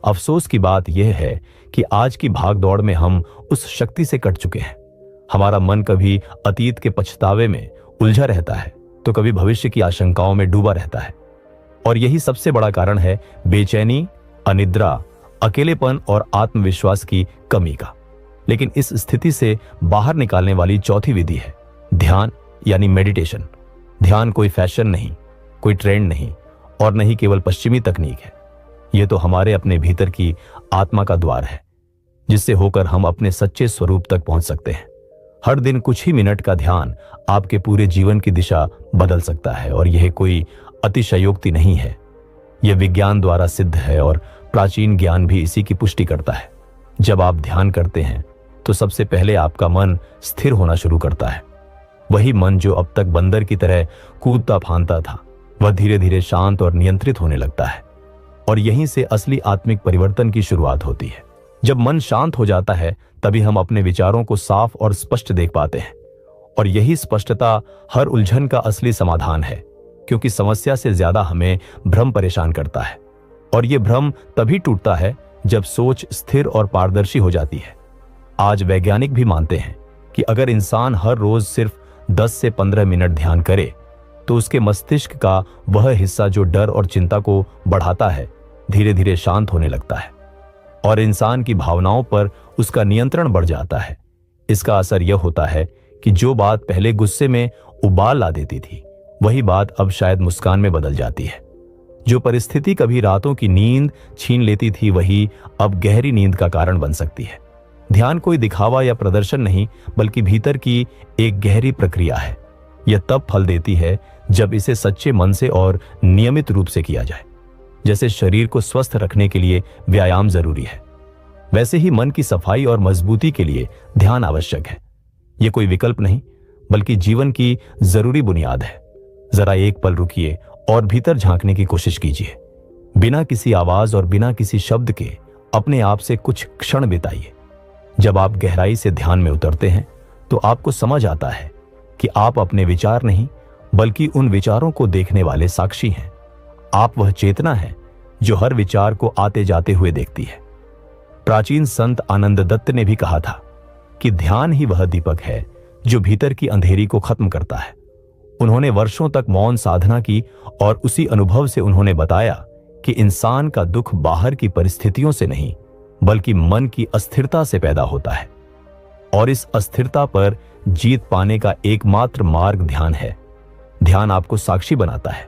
S1: अफसोस की बात यह है कि आज की भागदौड़ में हम उस शक्ति से कट चुके हैं। हमारा मन कभी अतीत के पछतावे में उलझा रहता है तो कभी भविष्य की आशंकाओं में डूबा रहता है। और यही सबसे बड़ा कारण है बेचैनी, अनिद्रा, अकेलेपन और आत्मविश्वास की कमी का। लेकिन इस स्थिति से बाहर निकालने वाली चौथी विधि है ध्यान, यानी मेडिटेशन। ध्यान कोई फैशन नहीं, कोई ट्रेंड नहीं और न ही केवल पश्चिमी तकनीक है। यह तो हमारे अपने भीतर की आत्मा का द्वार है, जिससे होकर हम अपने सच्चे स्वरूप तक पहुंच सकते हैं। हर दिन कुछ ही मिनट का ध्यान आपके पूरे जीवन की दिशा बदल सकता है और यह कोई अतिशयोक्ति नहीं है। यह विज्ञान द्वारा सिद्ध है और प्राचीन ज्ञान भी इसी की पुष्टि करता है। जब आप ध्यान करते हैं तो सबसे पहले आपका मन स्थिर होना शुरू करता है। वही मन जो अब तक बंदर की तरह कूदता फांदता था, वह धीरे धीरे शांत और नियंत्रित होने लगता है। और यहीं से असली आत्मिक परिवर्तन की शुरुआत होती है। जब मन शांत हो जाता है तभी हम अपने विचारों को साफ और स्पष्ट देख पाते हैं। और यही स्पष्टता हर उलझन का असली समाधान है, क्योंकि समस्या से ज्यादा हमें भ्रम परेशान करता है। और यह भ्रम तभी टूटता है जब सोच स्थिर और पारदर्शी हो जाती है। आज वैज्ञानिक भी मानते हैं कि अगर इंसान हर रोज सिर्फ 10 से 15 मिनट ध्यान करे तो उसके मस्तिष्क का वह हिस्सा जो डर और चिंता को बढ़ाता है, धीरे धीरे शांत होने लगता है और इंसान की भावनाओं पर उसका नियंत्रण बढ़ जाता है। इसका असर यह होता है कि जो बात पहले गुस्से में उबाल ला देती थी, वही बात अब शायद मुस्कान में बदल जाती है। जो परिस्थिति कभी रातों की नींद छीन लेती थी, वही अब गहरी नींद का कारण बन सकती है। ध्यान कोई दिखावा या प्रदर्शन नहीं, बल्कि भीतर की एक गहरी प्रक्रिया है। यह तब फल देती है जब इसे सच्चे मन से और नियमित रूप से किया जाए। जैसे शरीर को स्वस्थ रखने के लिए व्यायाम जरूरी है, वैसे ही मन की सफाई और मजबूती के लिए ध्यान आवश्यक है। यह कोई विकल्प नहीं, बल्कि जीवन की जरूरी बुनियाद है। जरा एक पल रुकिए और भीतर झांकने की कोशिश कीजिए। बिना किसी आवाज और बिना किसी शब्द के अपने आप से कुछ क्षण बिताइए। जब आप गहराई से ध्यान में उतरते हैं तो आपको समझ आता है कि आप अपने विचार नहीं, बल्कि उन विचारों को देखने वाले साक्षी हैं। आप वह चेतना है जो हर विचार को आते जाते हुए देखती है। प्राचीन संत आनंद दत्त ने भी कहा था कि ध्यान ही वह दीपक है जो भीतर की अंधेरी को खत्म करता है। उन्होंने वर्षों तक मौन साधना की और उसी अनुभव से उन्होंने बताया कि इंसान का दुख बाहर की परिस्थितियों से नहीं बल्कि मन की अस्थिरता से पैदा होता है, और इस अस्थिरता पर जीत पाने का एकमात्र मार्ग ध्यान है। ध्यान आपको साक्षी बनाता है,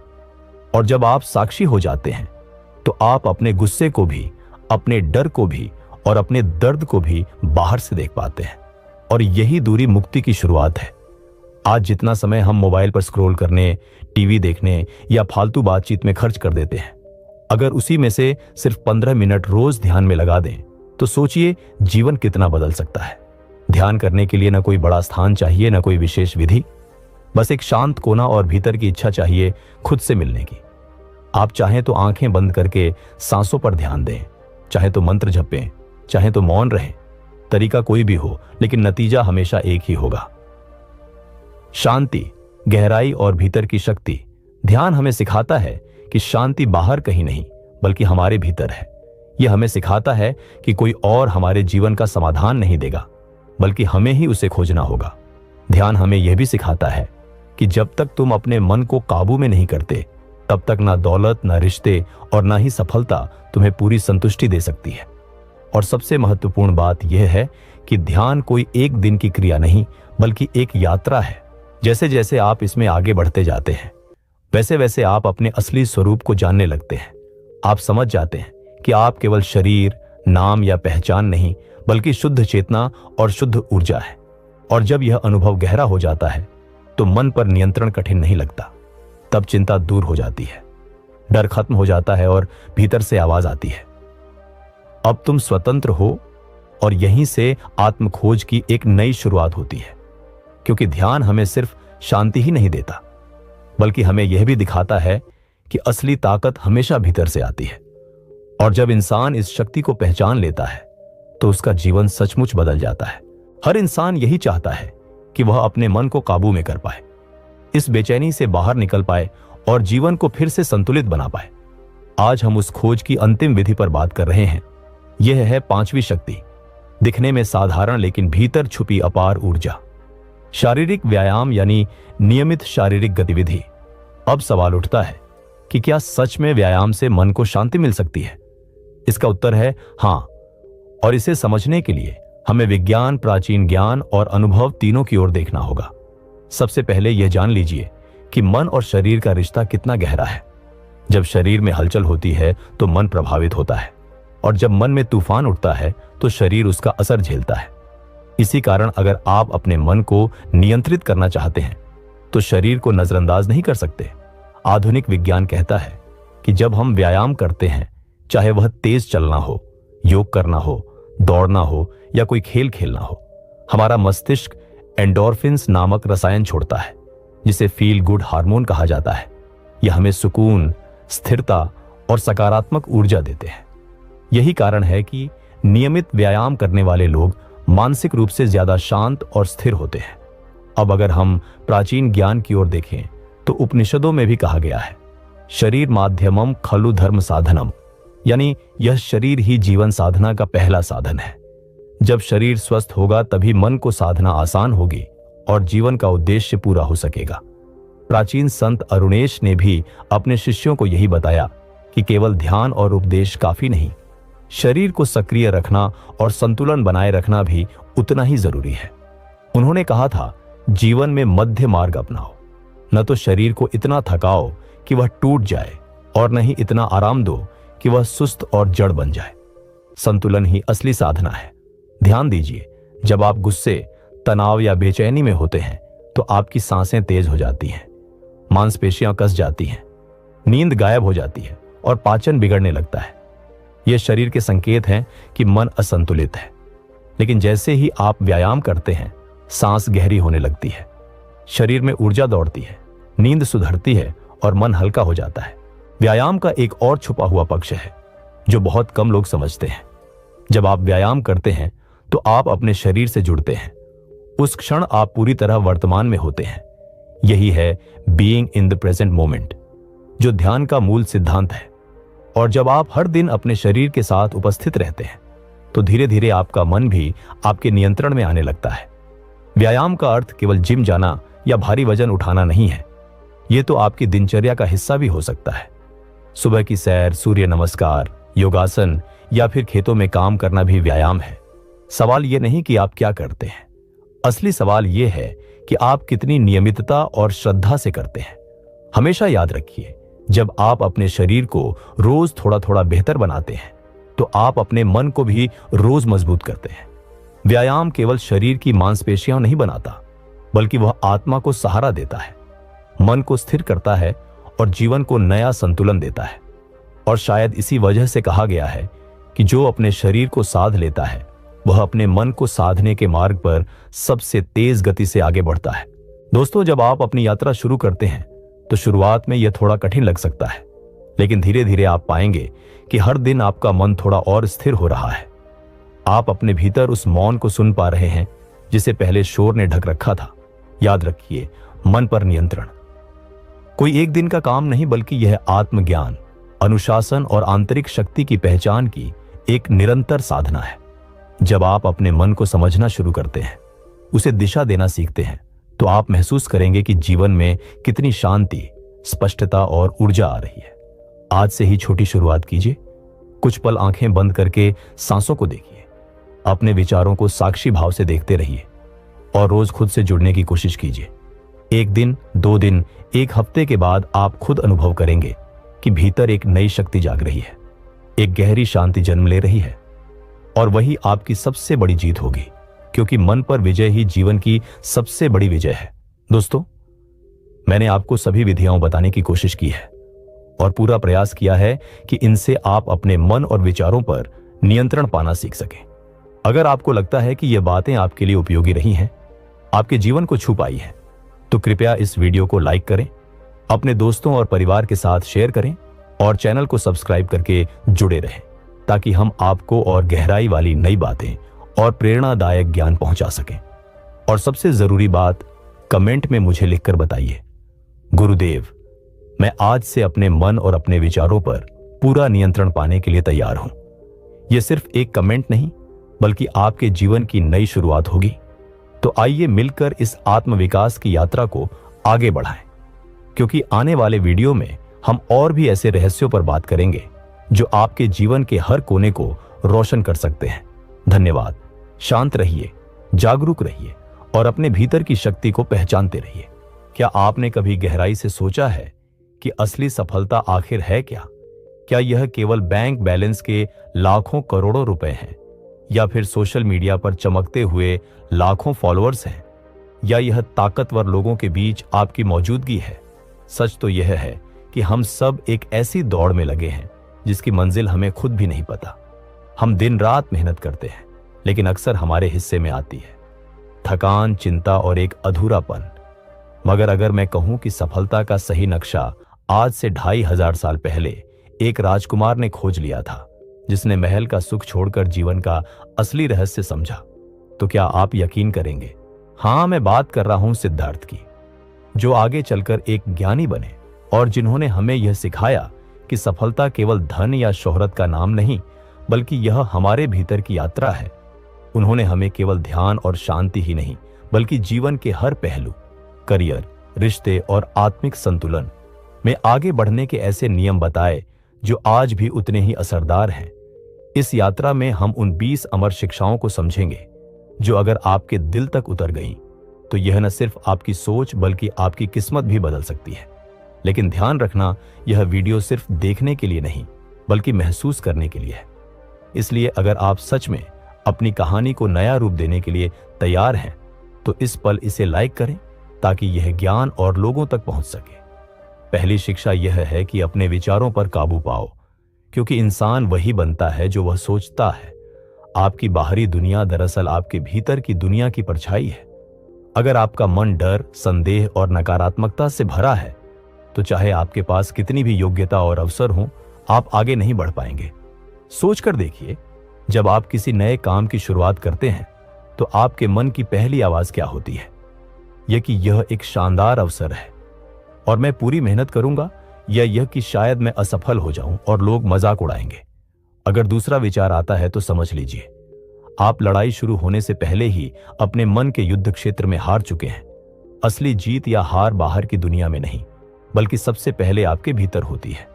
S1: और जब आप साक्षी हो जाते हैं तो आप अपने गुस्से को भी, अपने डर को भी और अपने दर्द को भी बाहर से देख पाते हैं, और यही दूरी मुक्ति की शुरुआत है। आज जितना समय हम मोबाइल पर स्क्रॉल करने, टीवी देखने या फालतू बातचीत में खर्च कर देते हैं, अगर उसी में से सिर्फ 15 मिनट रोज ध्यान में लगा दें तो सोचिए जीवन कितना बदल सकता है। ध्यान करने के लिए न कोई बड़ा स्थान चाहिए, न कोई विशेष विधि, बस एक शांत कोना और भीतर की इच्छा चाहिए खुद से मिलने की। आप चाहें तो आंखें बंद करके सांसों पर ध्यान दें, चाहे तो मंत्र जपें, चाहे तो मौन रहें। तरीका कोई भी हो, लेकिन नतीजा हमेशा एक ही होगा, शांति, गहराई और भीतर की शक्ति। ध्यान हमें सिखाता है कि शांति बाहर कहीं नहीं बल्कि हमारे भीतर है। यह हमें सिखाता है कि कोई और हमारे जीवन का समाधान नहीं देगा, बल्कि हमें ही उसे खोजना होगा। ध्यान हमें यह भी सिखाता है कि जब तक तुम अपने मन को काबू में नहीं करते, तब तक ना दौलत, ना रिश्ते और ना ही सफलता तुम्हें पूरी संतुष्टि दे सकती है। और सबसे महत्वपूर्ण बात यह है कि ध्यान कोई एक दिन की क्रिया नहीं बल्कि एक यात्रा है। जैसे जैसे आप इसमें आगे बढ़ते जाते हैं, वैसे वैसे आप अपने असली स्वरूप को जानने लगते हैं। आप समझ जाते हैं कि आप केवल शरीर, नाम या पहचान नहीं बल्कि शुद्ध चेतना और शुद्ध ऊर्जा है। और जब यह अनुभव गहरा हो जाता है तो मन पर नियंत्रण कठिन नहीं लगता। तब चिंता दूर हो जाती है, डर खत्म हो जाता है और भीतर से आवाज आती है, अब तुम स्वतंत्र हो। और यहीं से आत्म खोज की एक नई शुरुआत होती है, क्योंकि ध्यान हमें सिर्फ शांति ही नहीं देता बल्कि हमें यह भी दिखाता है कि असली ताकत हमेशा भीतर से आती है। और जब इंसान इस शक्ति को पहचान लेता है तो उसका जीवन सचमुच बदल जाता है। हर इंसान यही चाहता है कि वह अपने मन को काबू में कर पाए, इस बेचैनी से बाहर निकल पाए और जीवन को फिर से संतुलित बना पाए। आज हम उस खोज की अंतिम विधि पर बात कर रहे हैं। यह है पांचवी शक्ति, दिखने में साधारण लेकिन भीतर छुपी अपार ऊर्जा। शारीरिक व्यायाम यानी नियमित शारीरिक गतिविधि। अब सवाल उठता है कि क्या सच में व्यायाम से मन को शांति मिल सकती है? इसका उत्तर है हां। और इसे समझने के लिए हमें विज्ञान, प्राचीन ज्ञान और अनुभव तीनों की ओर देखना होगा। सबसे पहले यह जान लीजिए कि मन और शरीर का रिश्ता कितना गहरा है। जब शरीर में हलचल होती है तो मन प्रभावित होता है, और जब मन में तूफान उठता है तो शरीर उसका असर झेलता है। इसी कारण अगर आप अपने मन को नियंत्रित करना चाहते हैं तो शरीर को नजरअंदाज नहीं कर सकते। आधुनिक विज्ञान कहता है कि जब हम व्यायाम करते हैं, चाहे वह तेज चलना हो, योग करना हो, दौड़ना हो या कोई खेल खेलना हो, हमारा मस्तिष्क एंडोर्फिन्स नामक रसायन छोड़ता है, जिसे फील गुड हार्मोन कहा जाता है। यह हमें सुकून, स्थिरता और सकारात्मक ऊर्जा देते हैं। यही कारण है कि नियमित व्यायाम करने वाले लोग मानसिक रूप से ज्यादा शांत और स्थिर होते हैं। अब अगर हम प्राचीन ज्ञान की ओर देखें तो उपनिषदों में भी कहा गया है, शरीर माध्यमम खलु धर्म साधनम, यानी यह शरीर ही जीवन साधना का पहला साधन है। जब शरीर स्वस्थ होगा तभी मन को साधना आसान होगी और जीवन का उद्देश्य पूरा हो सकेगा। प्राचीन संत अरुणेश ने भी अपने शिष्यों को यही बताया कि केवल ध्यान और उपदेश काफी नहीं, शरीर को सक्रिय रखना और संतुलन बनाए रखना भी उतना ही जरूरी है। उन्होंने कहा था, जीवन में मध्य मार्ग अपनाओ। न तो शरीर को इतना थकाओ कि वह टूट जाए और न ही इतना आराम दो कि वह सुस्त और जड़ बन जाए। संतुलन ही असली साधना है। ध्यान दीजिए, जब आप गुस्से, तनाव या बेचैनी में होते हैं तो आपकी सांसें तेज हो जाती हैं, मांसपेशियां कस जाती हैं, नींद गायब हो जाती है और पाचन बिगड़ने लगता है। ये शरीर के संकेत हैं कि मन असंतुलित है। लेकिन जैसे ही आप व्यायाम करते हैं, सांस गहरी होने लगती है, शरीर में ऊर्जा दौड़ती है, नींद सुधरती है और मन हल्का हो जाता है। व्यायाम का एक और छुपा हुआ पक्ष है जो बहुत कम लोग समझते हैं। जब आप व्यायाम करते हैं तो आप अपने शरीर से जुड़ते हैं। उस क्षण आप पूरी तरह वर्तमान में होते हैं। यही है being in the present moment, जो ध्यान का मूल सिद्धांत है। और जब आप हर दिन अपने शरीर के साथ उपस्थित रहते हैं तो धीरे धीरे आपका मन भी आपके नियंत्रण में आने लगता है। व्यायाम का अर्थ केवल जिम जाना या भारी वजन उठाना नहीं है। यह तो आपकी दिनचर्या का हिस्सा भी हो सकता है। सुबह की सैर, सूर्य नमस्कार, योगासन या फिर खेतों में काम करना भी व्यायाम है। सवाल यह नहीं कि आप क्या करते हैं, असली सवाल यह है कि आप कितनी नियमितता और श्रद्धा से करते हैं। हमेशा याद रखिए, जब आप अपने शरीर को रोज थोड़ा थोड़ा बेहतर बनाते हैं तो आप अपने मन को भी रोज मजबूत करते हैं। व्यायाम केवल शरीर की मांसपेशियां नहीं बनाता, बल्कि वह आत्मा को सहारा देता है, मन को स्थिर करता है और जीवन को नया संतुलन देता है। और शायद इसी वजह से कहा गया है कि जो अपने शरीर को साध लेता है वह अपने मन को साधने के मार्ग पर सबसे तेज गति से आगे बढ़ता है। दोस्तों, जब आप अपनी यात्रा शुरू करते हैं तो शुरुआत में यह थोड़ा कठिन लग सकता है, लेकिन धीरे धीरे आप पाएंगे कि हर दिन आपका मन थोड़ा और स्थिर हो रहा है। आप अपने भीतर उस मौन को सुन पा रहे हैं जिसे पहले शोर ने ढक रखा था। याद रखिए, मन पर नियंत्रण कोई एक दिन का काम नहीं, बल्कि यह आत्मज्ञान, अनुशासन और आंतरिक शक्ति की पहचान की एक निरंतर साधना है। जब आप अपने मन को समझना शुरू करते हैं, उसे दिशा देना सीखते हैं, तो आप महसूस करेंगे कि जीवन में कितनी शांति, स्पष्टता और ऊर्जा आ रही है। आज से ही छोटी शुरुआत कीजिए। कुछ पल आंखें बंद करके सांसों को देखिए, अपने विचारों को साक्षी भाव से देखते रहिए और रोज खुद से जुड़ने की कोशिश कीजिए। एक दिन, 2 दिन, 1 हफ्ते के बाद आप खुद अनुभव करेंगे कि भीतर एक नई शक्ति जाग रही है, एक गहरी शांति जन्म ले रही है। और वही आपकी सबसे बड़ी जीत होगी, क्योंकि मन पर विजय ही जीवन की सबसे बड़ी विजय है। दोस्तों, मैंने आपको सभी विधियां बताने की कोशिश की है और पूरा प्रयास किया है कि इनसे आप अपने मन और विचारों पर नियंत्रण पाना सीख सकें। अगर आपको लगता है कि ये बातें आपके लिए उपयोगी रही हैं, आपके जीवन को छू पाई हैं, तो कृपया इस वीडियो को लाइक करें, अपने दोस्तों और परिवार के साथ शेयर करें और चैनल को सब्सक्राइब करके जुड़े रहें, ताकि हम आपको और गहराई वाली नई बातें और प्रेरणादायक ज्ञान पहुंचा सकें। और सबसे जरूरी बात, कमेंट में मुझे लिखकर बताइए, गुरुदेव, मैं आज से अपने मन और अपने विचारों पर पूरा नियंत्रण पाने के लिए तैयार हूं। यह सिर्फ एक कमेंट नहीं, बल्कि आपके जीवन की नई शुरुआत होगी। तो आइए मिलकर इस आत्मविकास की यात्रा को आगे बढ़ाएं, क्योंकि आने वाले वीडियो में हम और भी ऐसे रहस्यों पर बात करेंगे जो आपके जीवन के हर कोने को रोशन कर सकते हैं। धन्यवाद। शांत रहिए, जागरूक रहिए और अपने भीतर की शक्ति को पहचानते रहिए। क्या आपने कभी गहराई से सोचा है कि असली सफलता आखिर है क्या? क्या यह केवल बैंक बैलेंस के लाखों करोड़ों रुपए हैं, या फिर सोशल मीडिया पर चमकते हुए लाखों फॉलोअर्स हैं, या यह ताकतवर लोगों के बीच आपकी मौजूदगी है? सच तो यह है कि हम सब एक ऐसी दौड़ में लगे हैं जिसकी मंजिल हमें खुद भी नहीं पता। हम दिन रात मेहनत करते हैं, लेकिन अक्सर हमारे हिस्से में आती है थकान, चिंता और एक अधूरापन। मगर अगर मैं कहूं कि सफलता का सही नक्शा आज से 2500 साल पहले एक राजकुमार ने खोज लिया था, जिसने महल का सुख छोड़कर जीवन का असली रहस्य समझा, तो क्या आप यकीन करेंगे? हां, मैं बात कर रहा हूं सिद्धार्थ की, जो आगे चलकर एक ज्ञानी बने और जिन्होंने हमें यह सिखाया कि सफलता केवल धन या शोहरत का नाम नहीं, बल्कि यह हमारे भीतर की यात्रा है। उन्होंने हमें केवल ध्यान और शांति ही नहीं, बल्कि जीवन के हर पहलू, करियर, रिश्ते और आत्मिक संतुलन में आगे बढ़ने के ऐसे नियम बताए जो आज भी उतने ही असरदार हैं। इस यात्रा में हम उन 20 अमर शिक्षाओं को समझेंगे जो अगर आपके दिल तक उतर गईं, तो यह न सिर्फ आपकी सोच बल्कि आपकी किस्मत भी बदल सकती है। लेकिन ध्यान रखना, यह वीडियो सिर्फ देखने के लिए नहीं, बल्कि महसूस करने के लिए है। इसलिए अगर आप सच में अपनी कहानी को नया रूप देने के लिए तैयार हैं, तो इस पल इसे लाइक करें ताकि यह ज्ञान और लोगों तक पहुंच सके। पहली शिक्षा यह है कि अपने विचारों पर काबू पाओ, क्योंकि इंसान वही बनता है जो वह सोचता है। आपकी बाहरी दुनिया दरअसल आपके भीतर की दुनिया की परछाई है। अगर आपका मन डर, संदेह और नकारात्मकता से भरा है, तो चाहे आपके पास कितनी भी योग्यता और अवसर हो, आप आगे नहीं बढ़ पाएंगे। सोचकर देखिए, जब आप किसी नए काम की शुरुआत करते हैं, तो आपके मन की पहली आवाज क्या होती है? यह कि यह एक शानदार अवसर है और मैं पूरी मेहनत करूंगा, या यह कि शायद मैं असफल हो जाऊं और लोग मजाक उड़ाएंगे? अगर दूसरा विचार आता है तो समझ लीजिए आप लड़ाई शुरू होने से पहले ही अपने मन के युद्ध क्षेत्र में हार चुके हैं। असली जीत या हार बाहर की दुनिया में नहीं, बल्कि सबसे पहले आपके भीतर होती है।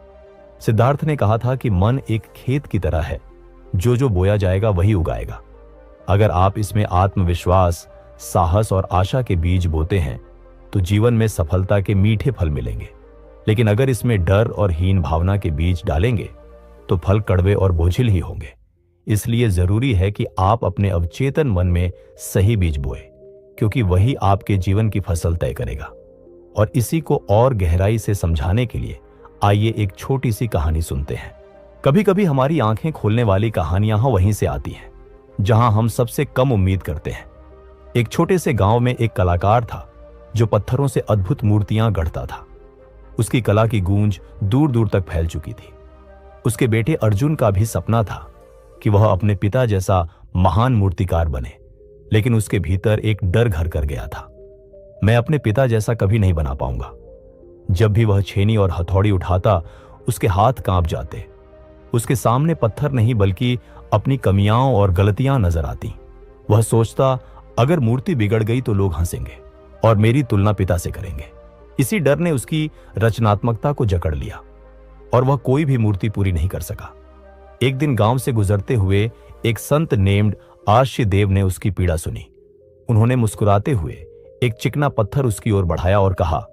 S1: सिद्धार्थ ने कहा था कि मन एक खेत की तरह है, जो जो बोया जाएगा वही उगाएगा। अगर आप इसमें आत्मविश्वास, साहस और आशा के बीज बोते हैं तो जीवन में सफलता के मीठे फल मिलेंगे। लेकिन अगर इसमें डर और हीन भावना के बीज डालेंगे तो फल कड़वे और बोझिल ही होंगे। इसलिए जरूरी है कि आप अपने अवचेतन मन में सही बीज बोए, क्योंकि वही आपके जीवन की फसल तय करेगा। और इसी को और गहराई से समझाने के लिए आइए एक छोटी सी कहानी सुनते हैं। कभी कभी हमारी आंखें खोलने वाली कहानियां वहीं से आती हैं जहां हम सबसे कम उम्मीद करते हैं। एक छोटे से गांव में एक कलाकार था जो पत्थरों से अद्भुत मूर्तियां गढ़ता था। उसकी कला की गूंज दूर दूर तक फैल चुकी थी। उसके बेटे अर्जुन का भी सपना था कि वह अपने पिता जैसा महान मूर्तिकार बने, लेकिन उसके भीतर एक डर घर कर गया था। मैं अपने पिता जैसा कभी नहीं बना पाऊंगा। जब भी वह छेनी और हथौड़ी उठाता, उसके हाथ कांप जाते। उसके सामने पत्थर नहीं बल्कि अपनी कमियां और गलतियां नजर आती। वह सोचता, अगर मूर्ति बिगड़ गई तो लोग हंसेंगे और मेरी तुलना पिता से करेंगे। इसी डर ने उसकी रचनात्मकता को जकड़ लिया और वह कोई भी मूर्ति पूरी नहीं कर सका। एक दिन गांव से गुजरते हुए एक संत नेम्ड आर्ष्य देव ने उसकी पीड़ा सुनी। उन्होंने मुस्कुराते हुए एक चिकना पत्थर उसकी ओर बढ़ाया और कहा,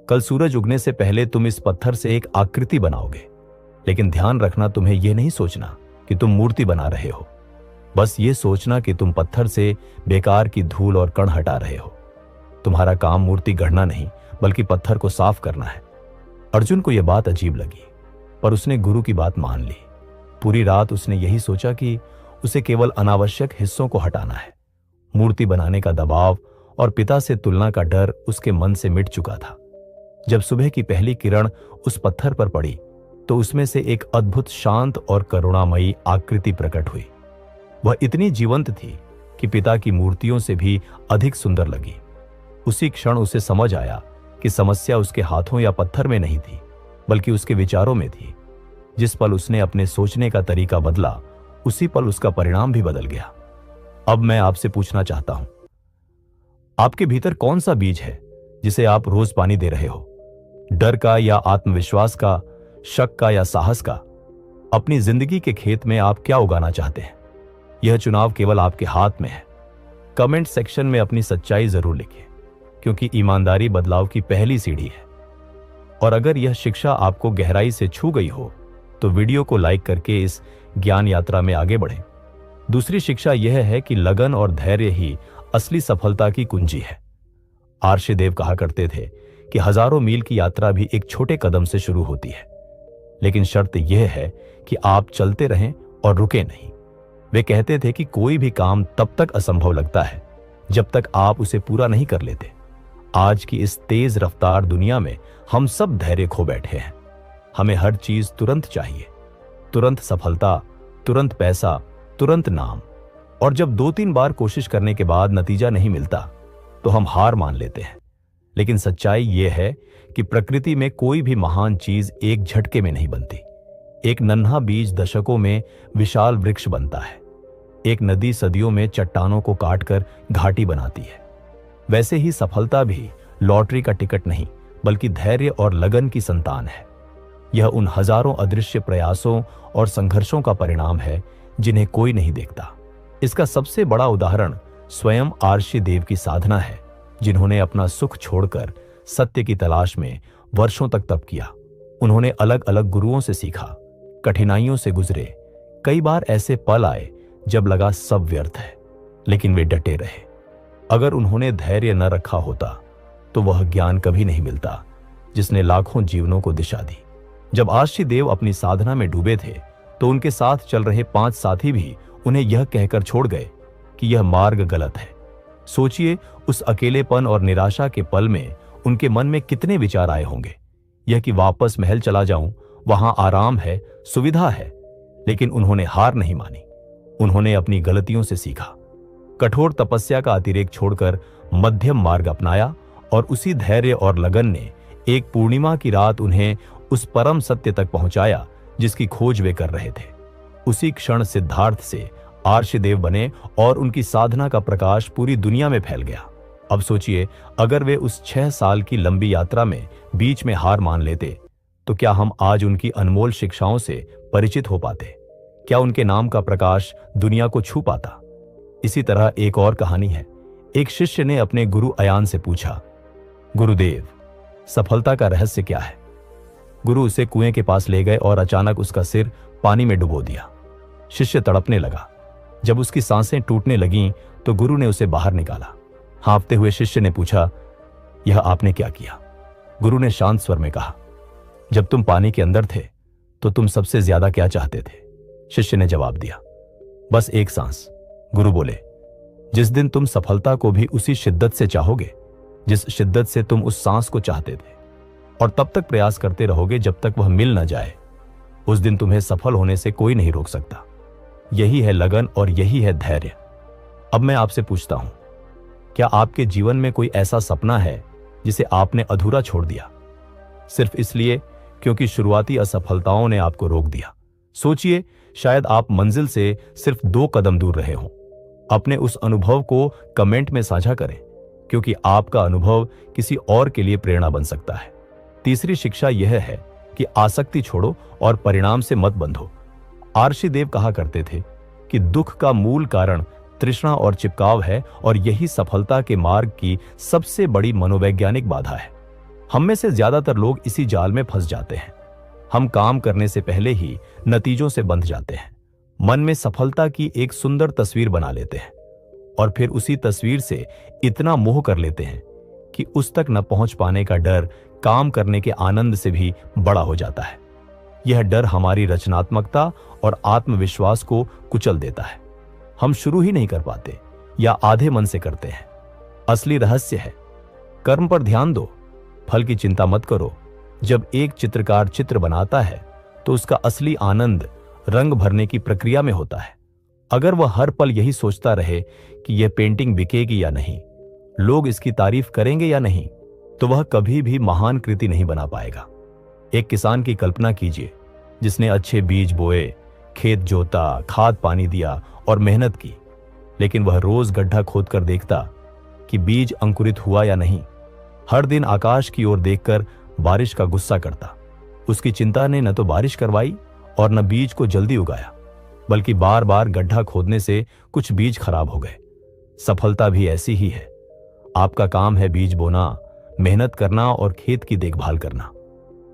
S1: कल सूरज उगने से पहले तुम इस पत्थर से एक आकृति बनाओगे, लेकिन ध्यान रखना, तुम्हें यह नहीं सोचना कि तुम मूर्ति बना रहे हो। बस ये सोचना कि तुम पत्थर से बेकार की धूल और कण हटा रहे हो। तुम्हारा काम मूर्ति गढ़ना नहीं बल्कि पत्थर को साफ करना है। अर्जुन को यह बात अजीब लगी, पर उसने गुरु की बात मान ली। पूरी रात उसने यही सोचा कि उसे केवल अनावश्यक हिस्सों को हटाना है। मूर्ति बनाने का दबाव और पिता से तुलना का डर उसके मन से मिट चुका था। जब सुबह की पहली किरण उस पत्थर पर पड़ी तो उसमें से एक अद्भुत शांत और करुणामयी आकृति प्रकट हुई। वह इतनी जीवंत थी कि पिता की मूर्तियों से भी अधिक सुंदर लगी। उसी क्षण उसे समझ आया कि समस्या उसके हाथों या पत्थर में नहीं थी, बल्कि उसके विचारों में थी। जिस पल उसने अपने सोचने का तरीका बदला, उसी पल उसका परिणाम भी बदल गया। अब मैं आपसे पूछना चाहता हूं, आपके भीतर कौन सा बीज है जिसे आप रोज पानी दे रहे हो? डर का या आत्मविश्वास का, शक का या साहस का? अपनी जिंदगी के खेत में आप क्या उगाना चाहते हैं? यह चुनाव केवल आपके हाथ में है। कमेंट सेक्शन में अपनी सच्चाई जरूर लिखिए, क्योंकि ईमानदारी बदलाव की पहली सीढ़ी है। और अगर यह शिक्षा आपको गहराई से छू गई हो तो वीडियो को लाइक करके इस ज्ञान यात्रा में आगे बढ़ें। दूसरी शिक्षा यह है कि लगन और धैर्य ही असली सफलता की कुंजी है। आर्ष्य देव कहा करते थे कि हजारों मील की यात्रा भी एक छोटे कदम से शुरू होती है, लेकिन शर्त यह है कि आप चलते रहें और रुके नहीं। वे कहते थे कि कोई भी काम तब तक असंभव लगता है जब तक आप उसे पूरा नहीं कर लेते। आज की इस तेज रफ्तार दुनिया में हम सब धैर्य खो बैठे हैं। हमें हर चीज तुरंत चाहिए, तुरंत सफलता, तुरंत पैसा, तुरंत नाम। और जब 2-3 बार कोशिश करने के बाद नतीजा नहीं मिलता तो हम हार मान लेते हैं। लेकिन सच्चाई यह है कि प्रकृति में कोई भी महान चीज एक झटके में नहीं बनती। एक नन्हा बीज दशकों में विशाल वृक्ष बनता है। एक नदी सदियों में चट्टानों को काटकर घाटी बनाती है। वैसे ही सफलता भी लॉटरी का टिकट नहीं, बल्कि धैर्य और लगन की संतान है। यह उन हजारों अदृश्य प्रयासों और संघर्षों का परिणाम है जिन्हें कोई नहीं देखता। इसका सबसे बड़ा उदाहरण स्वयं आर्ष्य देव की साधना है, जिन्होंने अपना सुख छोड़कर सत्य की तलाश में वर्षों तक तप किया। उन्होंने अलग अलग गुरुओं से सीखा, कठिनाइयों से गुजरे। कई बार ऐसे पल आए जब लगा सब व्यर्थ है, लेकिन वे डटे रहे। अगर उन्होंने धैर्य न रखा होता तो वह ज्ञान कभी नहीं मिलता जिसने लाखों जीवनों को दिशा दी। जब आर्ष्य देव अपनी साधना में डूबे थे तो उनके साथ चल रहे 5 साथी भी उन्हें यह कहकर छोड़ गए कि यह मार्ग गलत है। सोचिए, उस अकेलेपन और निराशा के पल में उनके मन में कितने विचार आए होंगे। यह कि वापस महल चला जाऊं, वहां आराम है, सुविधा है। लेकिन उन्होंने हार नहीं मानी। उन्होंने अपनी गलतियों से सीखा, कठोर तपस्या का अतिरेक छोड़कर मध्यम मार्ग अपनाया, और उसी धैर्य और लगन ने एक पूर्णिमा की रात उन्हें उस परम सत्य तक पहुंचाया जिसकी खोज वे कर रहे थे। उसी क्षण सिद्धार्थ से आर्षदेव बने और उनकी साधना का प्रकाश पूरी दुनिया में फैल गया। अब सोचिए, अगर वे उस 6 साल की लंबी यात्रा में बीच में हार मान लेते तो क्या हम आज उनकी अनमोल शिक्षाओं से परिचित हो पाते? क्या उनके नाम का प्रकाश दुनिया को छू पाता? इसी तरह एक और कहानी है। एक शिष्य ने अपने गुरु अयान से पूछा, गुरुदेव, सफलता का रहस्य क्या है? गुरु उसे कुएं के पास ले गए और अचानक उसका सिर पानी में डुबो दिया। शिष्य तड़पने लगा। जब उसकी सांसें टूटने लगीं तो गुरु ने उसे बाहर निकाला। हाँफते हुए शिष्य ने पूछा, यह आपने क्या किया? गुरु ने शांत स्वर में कहा, जब तुम पानी के अंदर थे तो तुम सबसे ज्यादा क्या चाहते थे? शिष्य ने जवाब दिया, बस एक सांस। गुरु बोले, जिस दिन तुम सफलता को भी उसी शिद्दत से चाहोगे जिस शिद्दत से तुम उस सांस को चाहते थे, और तब तक प्रयास करते रहोगे जब तक वह मिल न जाए, उस दिन तुम्हें सफल होने से कोई नहीं रोक सकता। यही है लगन और यही है धैर्य। अब मैं आपसे पूछता हूं, क्या आपके जीवन में कोई ऐसा सपना है जिसे आपने अधूरा छोड़ दिया सिर्फ इसलिए क्योंकि शुरुआती असफलताओं ने आपको रोक दिया? सोचिए, शायद आप मंजिल से सिर्फ 2 कदम दूर रहे हों। अपने उस अनुभव को कमेंट में साझा करें, क्योंकि आपका अनुभव किसी और के लिए प्रेरणा बन सकता है। तीसरी शिक्षा यह है कि आसक्ति छोड़ो और परिणाम से मत बंधो। आर्षदेव कहा करते थे कि दुख का मूल कारण तृष्णा और चिपकाव है, और यही सफलता के मार्ग की सबसे बड़ी मनोवैज्ञानिक बाधा है। हम में से ज्यादातर लोग इसी जाल में फंस जाते हैं। हम काम करने से पहले ही नतीजों से बंध जाते हैं। मन में सफलता की एक सुंदर तस्वीर बना लेते हैं और फिर उसी तस्वीर से इतना मोह कर लेते हैं कि उस तक न पहुंच पाने का डर काम करने के आनंद से भी बड़ा हो जाता है। यह डर हमारी रचनात्मकता और आत्मविश्वास को कुचल देता है। हम शुरू ही नहीं कर पाते या आधे मन से करते हैं। असली रहस्य है, कर्म पर ध्यान दो, फल की चिंता मत करो। जब एक चित्रकार चित्र बनाता है तो उसका असली आनंद रंग भरने की प्रक्रिया में होता है। अगर वह हर पल यही सोचता रहे कि यह पेंटिंग बिकेगी या नहीं, लोग इसकी तारीफ करेंगे या नहीं, तो वह कभी भी महान कृति नहीं बना पाएगा। एक किसान की कल्पना कीजिए जिसने अच्छे बीज बोए, खेत जोता, खाद पानी दिया और मेहनत की, लेकिन वह रोज गड्ढा खोदकर देखता कि बीज अंकुरित हुआ या नहीं। हर दिन आकाश की ओर देखकर बारिश का गुस्सा करता। उसकी चिंता ने न तो बारिश करवाई और न बीज को जल्दी उगाया, बल्कि बार बार गड्ढा खोदने से कुछ बीज खराब हो गए। सफलता भी ऐसी ही है। आपका काम है बीज बोना, मेहनत करना और खेत की देखभाल करना।